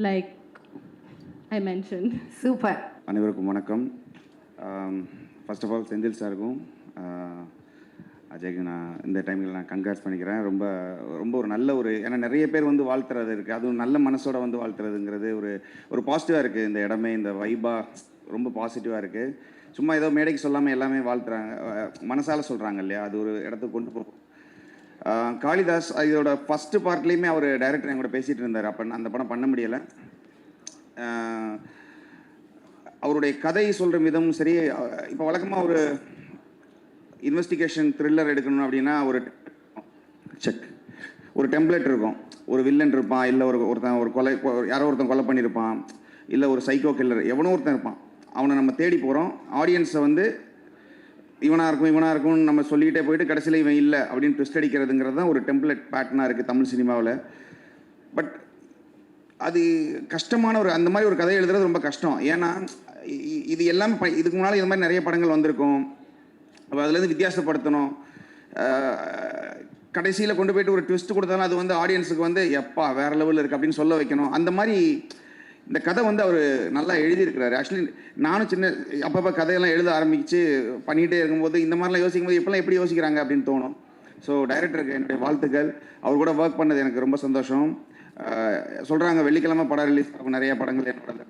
like I mentioned. Super. அனைவருக்கும் வணக்கம். First of all Senthil சாருக்கும் அஜய்க்கு நான் இந்த டைமில் நான் congrats பண்ணிக்கிறேன். ரொம்ப ரொம்ப ஒரு நல்ல ஒரு, ஏன்னா நிறைய பேர் வந்து வாழ்த்துறது இருக்குது, அதுவும் நல்ல மனசோட வந்து வாழ்த்துறதுங்கிறது ஒரு பாசிட்டிவாக இருக்குது. இந்த இடமே இந்த வைபாக ரொம்ப பாசிட்டிவாக இருக்குது. சும்மா ஏதோ மேடைக்கு சொல்லாமல் எல்லாமே வாழ்த்துறாங்க, மனசால் சொல்கிறாங்க இல்லையா, அது ஒரு இடத்துக்கு கொண்டு போகும். காளிதாஸ் இதோட ஃபஸ்ட்டு பார்ட்லேயுமே அவர் டைரக்டர் என் கூட பேசிகிட்டு இருந்தார். அப்போ அந்த படம் பண்ண முடியலை. அவருடைய கதை சொல்கிற விதமும் சரி. இப்போ வழக்கமாக ஒரு இன்வெஸ்டிகேஷன் த்ரில்லர் எடுக்கணும் அப்படின்னா ஒரு டெம்ப்ளேட் இருக்கும். ஒரு வில்லன் இருப்பான், இல்லை ஒருத்தன் யாரோ ஒருத்தன் கொலை பண்ணியிருப்பான், இல்லை ஒரு சைக்கோ கில்லர் எவனோ ஒருத்தன் இருப்பான். அவனை நம்ம தேடி போகிறோம். ஆடியன்ஸை வந்து இவனாக இருக்கும்னு நம்ம சொல்லிக்கிட்டே போயிட்டு கடைசியில் இவன் இல்லை அப்படின்னு ட்விஸ்ட் அடிக்கிறதுங்கிறது தான் ஒரு டெம்ப்ளேட் பேட்டர்னாக இருக்குது தமிழ் சினிமாவில். பட் அது கஷ்டமான அந்த மாதிரி ஒரு கதையை எழுதுறது ரொம்ப கஷ்டம். ஏன்னா இது எல்லாமே இதுக்கு முன்னால் இது மாதிரி நிறைய படங்கள் வந்திருக்கும். அப்போ அதுலேருந்து வித்தியாசப்படுத்தணும். கடைசியில் கொண்டு போயிட்டு ஒரு ட்விஸ்ட் கொடுத்தாலும் அது வந்து ஆடியன்ஸுக்கு வந்து எப்பா வேறு லெவலில் இருக்குது அப்படின்னு சொல்ல வைக்கணும். அந்த மாதிரி இந்த கதை வந்து அவர் நல்லா எழுதியிருக்கிறாரு. ஆக்சுவலி நானும் அப்பப்போ கதையெல்லாம் எழுத ஆரம்பித்து பண்ணிகிட்டே இருக்கும்போது இந்த மாதிரிலாம் யோசிக்கும் போது எப்பெல்லாம் எப்படி யோசிக்கிறாங்க அப்படின்னு தோணும். ஸோ டைரக்டருக்கு என்னுடைய வாழ்த்துக்கள். அவர் கூட ஒர்க் பண்ணது எனக்கு ரொம்ப சந்தோஷம். சொல்கிறாங்க வெள்ளிக்கிழமை படம் ரிலீஸ் ஆகும் நிறைய படங்கள் என்னோட.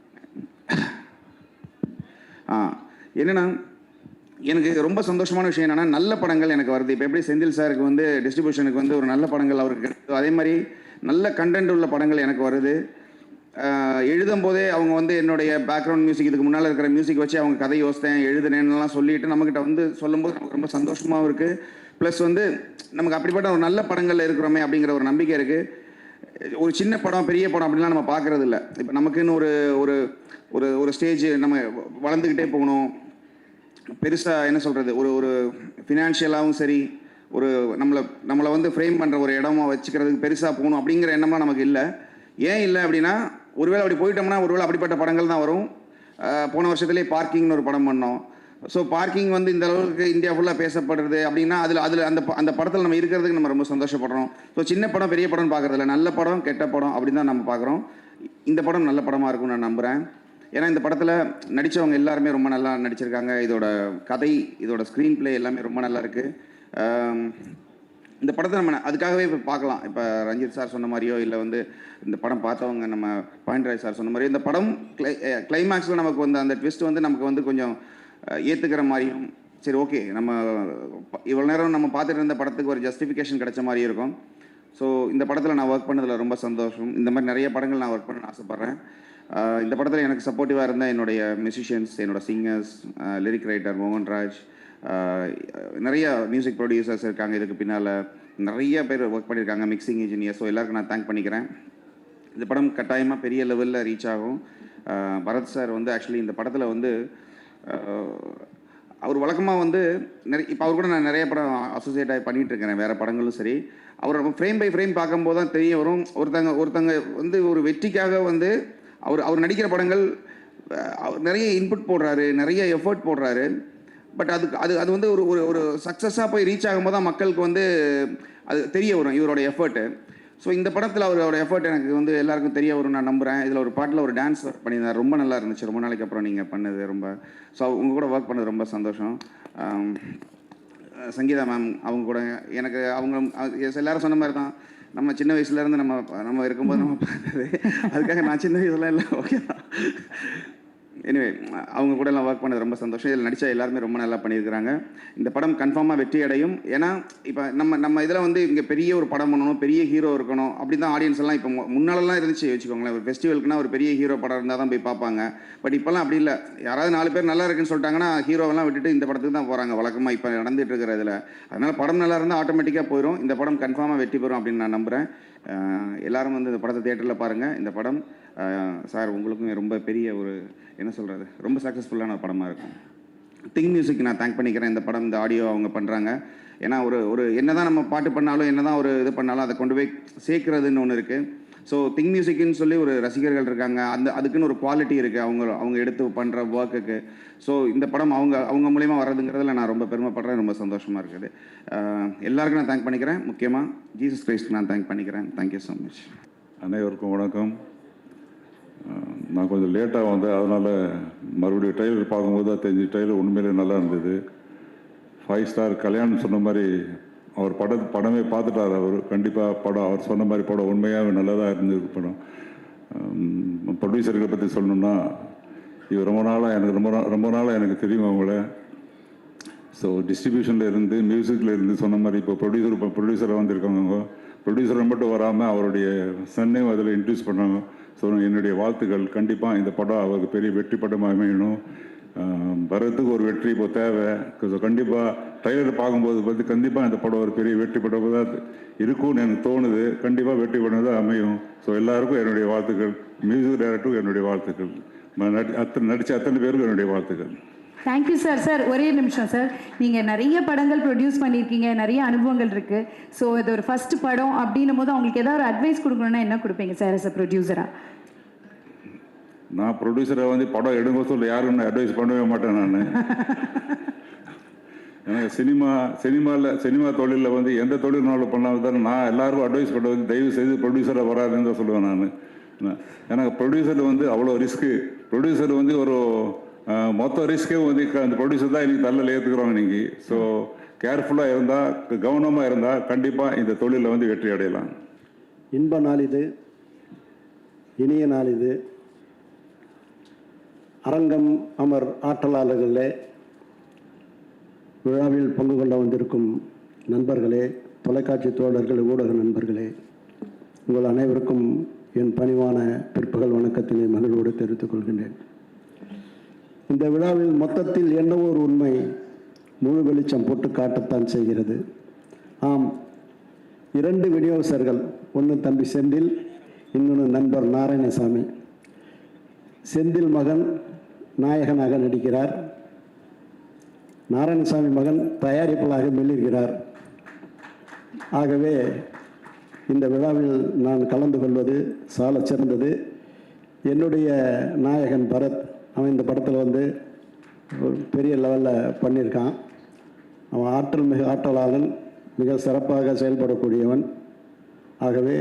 என்னென்னா எனக்கு ரொம்ப சந்தோஷமான விஷயம் என்னென்னா நல்ல படங்கள் எனக்கு வருது. இப்போ எப்படி செந்தில் சாருக்கு வந்து டிஸ்ட்ரிபியூஷனுக்கு வந்து ஒரு நல்ல படங்கள் அவருக்கு கிடைக்கும், அதே மாதிரி நல்ல கண்டென்ட் உள்ள படங்கள் எனக்கு வருது. எழுதும் போதே அவங்க வந்து என்னுடைய பேக்ரவுண்ட் மியூசிக், இதுக்கு முன்னால் இருக்கிற மியூசிக் வச்சு அவங்க கதை யோசித்தேன் எழுதுனேன்னுலாம் சொல்லிட்டு நம்மக்கிட்ட வந்து சொல்லும்போது நமக்கு ரொம்ப சந்தோஷமாகவும் இருக்குது. ப்ளஸ் வந்து நமக்கு அப்படிப்பட்ட ஒரு நல்ல படங்கள் இருக்கிறோமே அப்படிங்கிற ஒரு நம்பிக்கை இருக்குது. ஒரு சின்ன படம் பெரிய படம் அப்படின்லாம் நம்ம பார்க்குறது இல்லை. இப்போ நமக்குன்னு ஒரு ஒரு ஒரு ஒரு ஸ்டேஜ் நம்ம வளர்ந்துக்கிட்டே போகணும். பெருசாக என்ன சொல்கிறது, ஒரு ஃபினான்ஷியலாகவும் சரி, ஒரு நம்மளை வந்து ஃப்ரேம் பண்ணுற ஒரு இடமா வச்சுக்கிறதுக்கு பெருசாக போகணும் அப்படிங்கிற எண்ணம்லாம் நமக்கு இல்லை. ஏன் இல்லை அப்படின்னா, ஒருவேளை அப்படி போயிட்டோம்னா ஒருவேளை அப்படிப்பட்ட படங்கள் தான் வரும். போன வருஷத்துலேயே பார்க்கிங்னு ஒரு படம் பண்ணோம். ஸோ பார்க்கிங் வந்து இந்த அளவுக்கு இந்தியா ஃபுல்லாக பேசப்படுறது அப்படின்னா அதில் அந்த படத்தில் நம்ம இருக்கிறதுக்கு நம்ம ரொம்ப சந்தோஷப்படுறோம். ஸோ சின்ன படம் பெரிய படம்னு பார்க்குறதில்ல, நல்ல படம் கெட்ட படம் அப்படின்னு தான் நம்ம பார்க்குறோம். இந்த படம் நல்ல படமாக இருக்கும்னு நான் நம்புகிறேன். ஏன்னா இந்த படத்தில் நடித்தவங்க எல்லாருமே ரொம்ப நல்லா நடிச்சிருக்காங்க. இதோட கதை, இதோட ஸ்க்ரீன் பிளே எல்லாமே ரொம்ப நல்லா இருக்குது. இந்த படத்தை நம்ம அதுக்காகவே இப்போ பார்க்கலாம். இப்போ ரஞ்சித் சார் சொன்ன மாதிரியோ இல்லை வந்து இந்த படம் பார்த்தவங்க நம்ம பாயிண்ட்ராய் சார் சொன்ன மாதிரியோ இந்த படம் கிளைமேக்ஸில் நமக்கு வந்து அந்த ட்விஸ்ட் வந்து நமக்கு வந்து கொஞ்சம் ஏற்றுக்கிற மாதிரியும் சரி ஓகே நம்ம இவ்வளோ நேரம் நம்ம பார்த்துட்டு இருந்த படத்துக்கு ஒரு ஜஸ்டிஃபிகேஷன் கிடைச்ச மாதிரி இருக்கும். ஸோ இந்த படத்தில் நான் ஒர்க் பண்ணதில் ரொம்ப சந்தோஷம். இந்த மாதிரி நிறைய படங்கள் நான் ஒர்க் பண்ண ஆசைப்பட்றேன். இந்த படத்தில் எனக்கு சப்போர்ட்டிவாக இருந்த என்னுடைய மியூசிஷியன்ஸ், என்னோடய சிங்கர்ஸ், லிரிக் ரைட்டர் மோகன்ராஜ், நிறைய மியூசிக் ப்ரொடியூசர்ஸ் இருக்காங்க, இதுக்கு பின்னால் நிறைய பேர் ஒர்க் பண்ணியிருக்காங்க, மிக்சிங் இன்ஜினியர். ஸோ எல்லாருக்கும் நான் தேங்க் பண்ணிக்கிறேன். இந்த படம் கட்டாயமாக பெரிய லெவலில் ரீச் ஆகும். பரத் சார் வந்து ஆக்சுவலி இந்த படத்தில் வந்து அவர் வழக்கமாக வந்து இப்போ அவர் கூட நான் நிறைய படம் அசோசியேட் ஆகி பண்ணிகிட்டு இருக்கிறேன், வேறு படங்களும் சரி. அவர் ஃப்ரேம் பை ஃப்ரேம் பார்க்கும்போது தான் தெரிய வரும், ஒருத்தங்க வந்து ஒரு வெற்றிக்காக வந்து அவர் நடிக்கிற படங்கள் நிறைய இன்புட் போடுறாரு, நிறைய எஃபர்ட் போடுறாரு. பட் அது வந்து ஒரு சக்ஸஸாக போய் ரீச் ஆகும்போது தான் மக்களுக்கு வந்து அது தெரிய வரும் இவரோட எஃபர்ட்டு. ஸோ இந்த படத்தில் அவரோட எஃபர்ட் எனக்கு வந்து எல்லாருக்கும் தெரிய வரும் நான் நம்புகிறேன். இதில் ஒரு பாட்டில் ஒரு டான்ஸ் ஒர்க் பண்ணியிருந்தார், ரொம்ப நல்லா இருந்துச்சு. ரொம்ப நாளைக்கு அப்புறம் நீங்கள் பண்ணது ரொம்ப. ஸோ உங்கள் கூட ஒர்க் பண்ணது ரொம்ப சந்தோஷம். சங்கீதா மேம் அவங்க கூட எனக்கு எல்லாரும் சொன்ன மாதிரி தான், நம்ம சின்ன வயசுலேருந்து நம்ம இருக்கும்போது நம்ம பார்த்தது. அதுக்காக நான் சின்ன வயசுலாம் இல்லை, ஓகே தான். எனிவே அவங்க கூட எல்லாம் ஒர்க் பண்ணது ரொம்ப சந்தோஷம். இதில் நடித்தா எல்லாருமே ரொம்ப நல்லா பண்ணியிருக்கிறாங்க. இந்த படம் கன்ஃபார்மாக வெற்றி அடையும். ஏன்னா இப்போ நம்ம இதில் வந்து இங்கே பெரிய ஒரு படம் பண்ணணும், பெரிய ஹீரோ இருக்கணும், அப்படி தான் ஆடியன்ஸ் எல்லாம் இப்போ முன்னாலெல்லாம் இருந்துச்சு வச்சுக்கோங்களேன். ஒரு ஃபெஸ்டிவல்க்குனா ஒரு பெரிய ஹீரோ படம் இருந்தால் தான் போய் பார்ப்பாங்க. பட் இப்போல்லாம் அப்படி இல்லை. யாராவது 4 பேர் நல்லா இருக்குன்னு சொல்லிட்டாங்கன்னா ஹீரோவெல்லாம் விட்டுட்டு இந்த படத்துக்கு தான் போகிறாங்க வழக்கமாக இப்போ நடந்துகிட்டு இருக்கிற இதில். அதனால் படம் நல்லா இருந்தால் ஆட்டோமேட்டிக்காக போயிடும். இந்த படம் கன்ஃபார்மாக வெற்றி பெறும் அப்படின்னு நான் நம்புகிறேன். எல்லாரும் வந்து இந்த படத்தை தியேட்டரில் பாருங்கள். இந்த படம் சார் உங்களுக்கும் ரொம்ப பெரிய ஒரு என்ன சொல்கிறது, ரொம்ப சக்ஸஸ்ஃபுல்லான படமாக இருக்கும். திங் மியூசிக் நான் தேங்க் பண்ணிக்கிறேன். இந்த படம், இந்த ஆடியோ அவங்க பண்ணுறாங்க. ஏன்னா ஒரு என்ன தான் நம்ம பாட்டு பண்ணாலும், என்ன தான் ஒரு இது பண்ணாலும் அதை கொண்டு போய் சேர்க்குறதுன்னு ஒன்று இருக்குது. ஸோ திங் மியூசிக்னு சொல்லி ஒரு ரசிகர்கள் இருக்காங்க, அதுக்குன்னு ஒரு குவாலிட்டி இருக்குது அவங்க எடுத்து பண்ணுற ஒர்க்குக்கு. ஸோ இந்த படம் அவங்க மூலிமா வர்றதுங்கிறதுல நான் ரொம்ப பெருமைப்படுறேன், ரொம்ப சந்தோஷமாக இருக்குது. எல்லாருக்கும் நான் தேங்க் பண்ணிக்கிறேன். முக்கியமாக ஜீசஸ் கிரைஸ்ட் நான் தேங்க் பண்ணிக்கிறேன். Thank you so much. அனைவருக்கும் வணக்கம். நான் கொஞ்சம் லேட்டாக வந்தேன், அதனால் மறுபடியும் ட்ரெய்லர் பார்க்கும்போது தான் தெரிஞ்சு ட்ரெய்லர் உண்மையிலே நல்லா இருந்தது. 5 ஸ்டார் கல்யாணம் சொன்ன மாதிரி அவர் படமே பார்த்துட்டார். அவர் கண்டிப்பாக படம் அவர் சொன்ன மாதிரி படம் உண்மையாகவே நல்லதாக இருந்தது படம். ப்ரொடியூசர்களை பற்றி சொல்லணுன்னா, இவர் ரொம்ப நாளாக எனக்கு தெரியும் அவங்கள. ஸோ டிஸ்ட்ரிபியூஷனில் இருந்து, மியூசிக்கில் இருந்து சொன்ன மாதிரி இப்போ ப்ரொடியூசராக வந்திருக்காங்க. ப்ரொடியூசரை மட்டும் வராமல் அவருடைய சன்னையும் அதில் இன்ட்ரடியூஸ் பண்ணாங்க. ஸோ என்னுடைய வாழ்த்துக்கள். கண்டிப்பாக இந்த படம் அவருக்கு பெரிய வெற்றி படமாக அமையணும். வரத்துக்கு ஒரு வெற்றி இப்போ தேவை. ஸோ கண்டிப்பாக ட்ரைலர் பார்க்கும்போது கண்டிப்பாக இந்த படம் ஒரு பெரிய வெற்றி படம் தான் இருக்கும்னு எனக்கு தோணுது. கண்டிப்பாக வெற்றி படம் தான் அமையும். ஸோ எல்லாருக்கும் என்னுடைய வாழ்த்துக்கள். மியூசிக் டைரக்டருக்கும் என்னுடைய வாழ்த்துக்கள். நடித்த அத்தனை பேருக்கும் என்னுடைய வாழ்த்துக்கள். Thank you sir. சார் ஒரே நிமிஷம் சார், நீங்கள் நிறைய படங்கள் ப்ரொடியூஸ் பண்ணியிருக்கீங்க, நிறைய அனுபவங்கள் இருக்குது. ஸோ இது ஒரு ஃபர்ஸ்ட் படம் அப்படின்னும் போது அவங்களுக்கு ஏதாவது ஒரு அட்வைஸ் கொடுக்கணுன்னா என்ன கொடுப்பீங்க சார் as a ப்ரொடியூசராக? நான் ப்ரொடியூசரை வந்து படம் எடுங்க சொல்லி யாரும் அட்வைஸ் பண்ணவே மாட்டேன். நான் எனக்கு சினிமா தொழிலில் வந்து எந்த தொழில்னாலும் பண்ணாமல் தான் நான் எல்லாருக்கும் அட்வைஸ் பண்ணுறது, தயவு செய்து ப்ரொடியூசரை வராதுன்னு தான் சொல்லுவேன் நான். எனக்கு ப்ரொடியூசர் வந்து அவ்வளோ ரிஸ்க்கு. ப்ரொடியூசர் வந்து ஒரு மொத்த ரிஸ்க்கே வந்து அந்த ப்ரொடியூசர் தான் இன்னைக்கு தலையில் ஏற்றுக்கிறோம் இன்னைக்கு. ஸோ கேர்ஃபுல்லாக இருந்தால், கவனமாக இருந்தால் கண்டிப்பாக இந்த தொழிலில் வந்து வெற்றி அடையலாம். இன்ப நாள் இது, இனிய நாள் இது. அரங்கம் அமர் ஆற்றலாளர்களே, விழாவில் பங்கு கொள்ள வந்திருக்கும் நண்பர்களே, தொலைக்காட்சி தோழர்கள், ஊடக நண்பர்களே, உங்கள் அனைவருக்கும் என் பணிவான பிற்பகல் வணக்கத்தினை மகிழ்வோடு தெரிவித்துக் கொள்கின்றேன். இந்த விழாவில் மொத்தத்தில் என்னவோ ஒரு உண்மை முழு வெளிச்சம் போட்டு காட்டத்தான் செய்கிறது. ஆம், 2 விநியோகஸ்தர்கள், ஒன்று தம்பி செந்தில், இன்னொன்று நண்பர் நாராயணசாமி. செந்தில் மகன் நாயகனாக நடிக்கிறார், நாராயணசாமி மகன் தயாரிப்பாளராக மெல்லுகிறார். ஆகவே இந்த விழாவில் நான் கலந்து கொள்வது சால சிறந்தது. என்னுடைய நாயகன் பரத், அவன் இந்த படத்தில் வந்து ஒரு பெரிய லெவலில் பண்ணியிருக்கான். அவன் மிக ஆற்றலாளன், மிக சிறப்பாக செயல்படக்கூடியவன். ஆகவே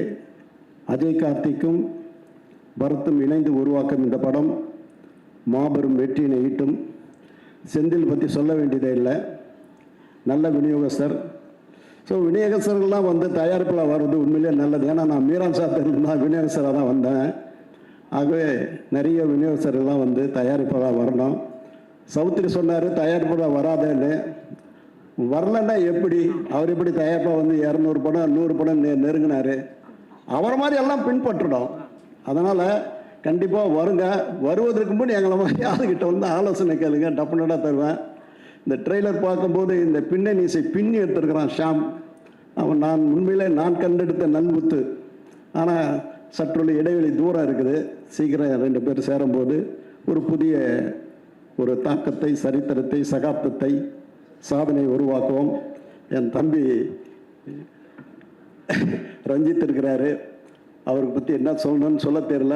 அஜய் கார்த்திக்கும் பரத்தும் இணைந்து உருவாக்கும் இந்த படம் மாபெரும் வெற்றியினை ஈட்டும். செந்தில் பற்றி சொல்ல வேண்டியதே இல்லை, நல்ல விநியோகஸ்தர். ஸோ விநியோகஸ்தர்கள்லாம் வந்து தயாரிப்பில் வர்றது உண்மையிலே நல்லது. ஏன்னா நான் மீரான் சாத்திரம் தான் விநியோகஸ்தராக தான் வந்தேன். ஆகவே நிறைய விநியோகஸ்தர்கள்லாம் வந்து தயாரிப்பாக வரணும். சௌத்ரி சொன்னார் தயாரிப்பாக வராதேன்னு. வரலன்னா எப்படி? அவர் எப்படி தயாரிப்பாக வந்து 200 படம் 100 படம் நெருங்கினார்? அவரை மாதிரி எல்லாம் பின்பற்றணும். அதனால் கண்டிப்பாக வருங்க. வருவதற்கு முன் எங்களை மாதிரி ஆளுகிட்ட வந்து ஆலோசனை கேளுங்க, டெஃபினட்டாக தருவேன். இந்த ட்ரெய்லர் பார்க்கும்போது இந்த பின்னணி இசை பின்னி எடுத்துருக்கிறான் ஷாம். அவன் உண்மையிலே நான் கண்டெடுத்த நல்முத்து. ஆனால் சற்றுள்ள இடைவெளி தூரம் இருக்குது. சீக்கிரம் 2 பேர் சேரும்போது ஒரு புதிய ஒரு தாக்கத்தை, சரித்திரத்தை, சகாப்தத்தை, சாதனை உருவாக்குவோம். என் தம்பி ரஞ்சித் இருக்கிறாரு. அவருக்கு பற்றி என்ன சொல்லணும்னு சொல்ல தெரியல.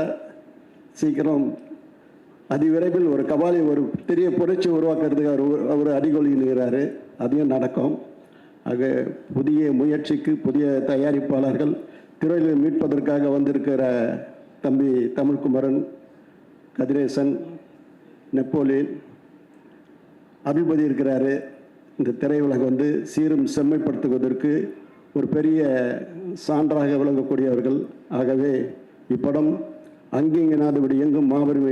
சீக்கிரம் அதிவிரைவில் ஒரு கபாலி ஒரு பெரிய புரட்சி உருவாக்குறதுக்கு அவர் அடிகொள்கிறாரு. அதையும் நடக்கும். ஆக புதிய முயற்சிக்கு புதிய தயாரிப்பாளர்கள் திரையில் மீட்பதற்காக வந்திருக்கிற தம்பி தமிழ்குமரன், கதிரேசன், நெப்போலியன், அபிபதி இருக்கிறாரு. இந்த திரையுலகம் வந்து சீரும் செம்மைப்படுத்துவதற்கு ஒரு பெரிய சான்றாக விளங்கக்கூடியவர்கள். ஆகவே இப்படம் அங்கிங்கனாதபடி எங்கும் மாபெரும்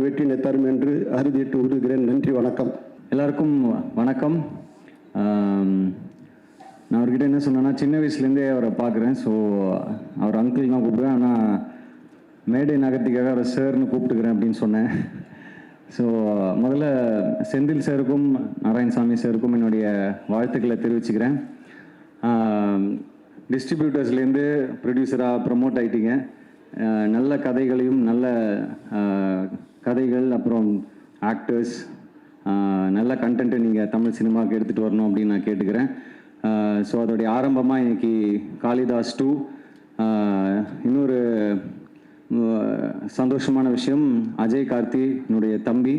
வெற்றினை தரும் என்று அறுதிட்டு உறுகிறேன். நன்றி, வணக்கம். எல்லாருக்கும் வணக்கம். நான் அவர்கிட்ட என்ன சொன்னேன்னா, சின்ன வயசுலேருந்தே அவரை பார்க்குறேன். ஸோ அவர் அங்கிள் தான் கூப்பிடுவேன். ஆனால் மேடை நகர்த்திக்காக அவரை சார்னு கூப்பிட்டுக்கிறேன் அப்படின்னு சொன்னேன். ஸோ முதல்ல செந்தில் சாருக்கும் நாராயணசாமி சாருக்கும் என்னுடைய வாழ்த்துக்களை தெரிவிச்சுக்கிறேன். டிஸ்ட்ரிபியூட்டர்ஸ்லேருந்து ப்ரொடியூசராக ப்ரமோட் ஆகிட்டீங்க. நல்ல கதைகளையும் நல்ல கதைகள், அப்புறம் ஆக்டர்ஸ், நல்ல கண்டென்ட்டை நீங்கள் தமிழ் சினிமாவுக்கு எடுத்துகிட்டு வரணும் அப்படின்னு நான் கேட்டுக்கிறேன். ஸோ அதோடைய ஆரம்பமாக இன்னைக்கு காளிதாஸ் 2. இன்னொரு சந்தோஷமான விஷயம், அஜய் கார்த்தி என்னுடைய தம்பி,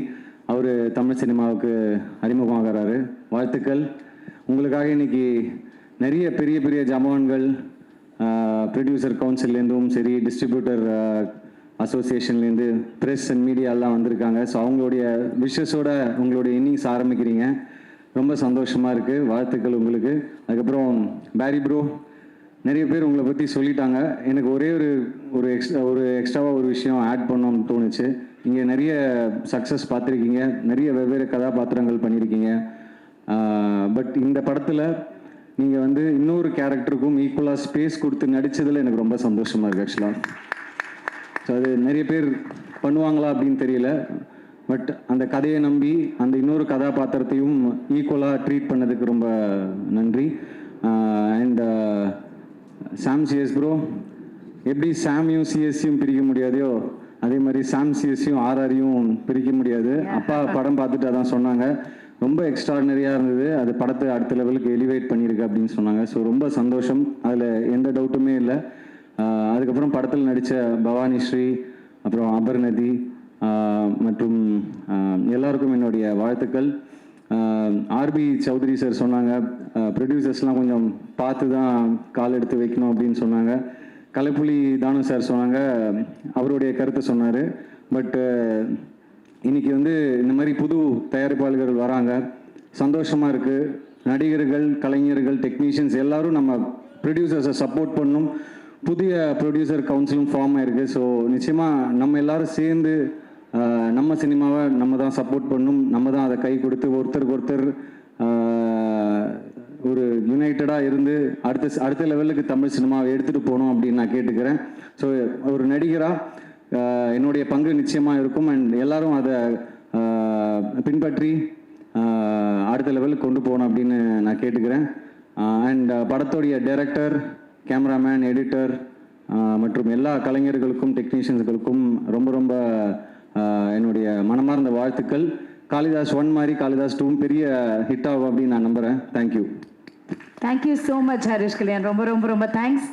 அவர் தமிழ் சினிமாவுக்கு அறிமுகமாகிறாரு. வாழ்த்துக்கள். உங்களுக்காக இன்னைக்கு நிறைய பெரிய பெரிய ஜமான்கள் ப்ரொடியூசர் கவுன்சில்லேருந்தும் சரி, டிஸ்ட்ரிபியூட்டர் அசோசியேஷன்லேருந்து, ப்ரெஸ் அண்ட் மீடியாலாம் வந்திருக்காங்க. ஸோ அவங்களுடைய விஷஸோட உங்களுடைய இன்னிங்ஸ் ஆரம்பிக்கிறீங்க. ரொம்ப சந்தோஷமாக இருக்குது. வாழ்த்துக்கள் உங்களுக்கு. அதுக்கப்புறம் பேரி ப்ரோ, நிறைய பேர் உங்களை பற்றி சொல்லிட்டாங்க. எனக்கு ஒரே ஒரு எக்ஸ்ட்ராவாக ஒரு விஷயம் ஆட் பண்ணணும்னு தோணுச்சு. நீங்கள் நிறைய சக்ஸஸ் பார்த்துருக்கீங்க, நிறைய வெவ்வேறு கதாபாத்திரங்கள் பண்ணியிருக்கீங்க. பட் இந்த படத்தில் நீங்கள் வந்து இன்னொரு கேரக்டருக்கும் ஈக்குவலாக ஸ்பேஸ் கொடுத்து நடித்ததில் எனக்கு ரொம்ப சந்தோஷமாக இருக்குது ஆக்சுவலாக. ஸோ அது நிறைய பேர் பண்ணுவாங்களா அப்படின்னு தெரியல. பட் அந்த கதையை நம்பி அந்த இன்னொரு கதாபாத்திரத்தையும் ஈக்குவலாக ட்ரீட் பண்ணதுக்கு ரொம்ப நன்றி. அண்ட் சாம் சிஎஸ் ப்ரோ, எப்படி சாமியும் சிஎஸ்சியும் பிரிக்க முடியாதையோ அதே மாதிரி சாம் சிஎஸ்சியும் ஆர்ஆரையும் பிரிக்க முடியாது. அப்பா படம் பார்த்துட்டு அதான் சொன்னாங்க. ரொம்ப எக்ஸ்ட்ராடினரியாக இருந்தது. அது படத்தை அடுத்த லெவலுக்கு எலிவேட் பண்ணியிருக்கு அப்படின்னு சொன்னாங்க. ஸோ ரொம்ப சந்தோஷம், அதில் எந்த டவுட்டுமே இல்லை. அதுக்கப்புறம் படத்தில் நடித்த பவானி ஸ்ரீ, அப்புறம் அபர்நதி மற்றும் எல்லாருக்கும் என்னுடைய வாழ்த்துக்கள். ஆர்பி சௌத்ரி சார் சொன்னாங்க, ப்ரொடியூசர்ஸ்லாம் கொஞ்சம் பார்த்து தான் கால் எடுத்து வைக்கணும் அப்படின்னு சொன்னாங்க. கலைப்புலி தானு சார் சொன்னாங்க, அவருடைய கருத்தை சொன்னார். பட் இன்னைக்கு வந்து இந்த மாதிரி புது தயாரிப்பாளர்கள் வராங்க, சந்தோஷமாக இருக்குது. நடிகர்கள், கலைஞர்கள், டெக்னீஷியன்ஸ் எல்லாரும் நம்ம ப்ரொடியூசர்ஸை சப்போர்ட் பண்ணணும். புதிய ப்ரொடியூசர் கவுன்சிலும் ஃபார்ம் ஆயிருக்கு. ஸோ நிச்சயமாக நம்ம எல்லாரும் சேர்ந்து நம்ம சினிமாவை நம்ம தான் சப்போர்ட் பண்ணணும். நம்ம தான் அதை கை கொடுத்து ஒருத்தருக்கு ஒருத்தர் ஒரு யுனைட்டடாக இருந்து அடுத்த லெவலுக்கு தமிழ் சினிமாவை எடுத்துகிட்டு போகணும் அப்படின்னு நான் கேட்டுக்கிறேன். ஸோ ஒரு நடிகராக என்னுடைய பங்கு நிச்சயமாக இருக்கும். அண்ட் எல்லாரும் அதை பின்பற்றி அடுத்த லெவலுக்கு கொண்டு போகணும் அப்படின்னு நான் கேட்டுக்கிறேன். அண்ட் படத்தோடைய டைரக்டர், கேமராமேன், எடிட்டர் மற்றும் எல்லா கலைஞர்களுக்கும் டெக்னீஷியன்ஸுகளுக்கும் ரொம்ப ரொம்ப என்னுடைய மனமார்ந்த வாழ்த்துக்கள். காளிதாஸ் 1 மாதிரி காளிதாஸ் 2 பெரிய ஹிட் ஆகும் அப்படின்னு நான் நம்புகிறேன். Thank you. Thank you so much Harish Kalyan. ரொம்ப ரொம்ப ரொம்ப தேங்க்ஸ்.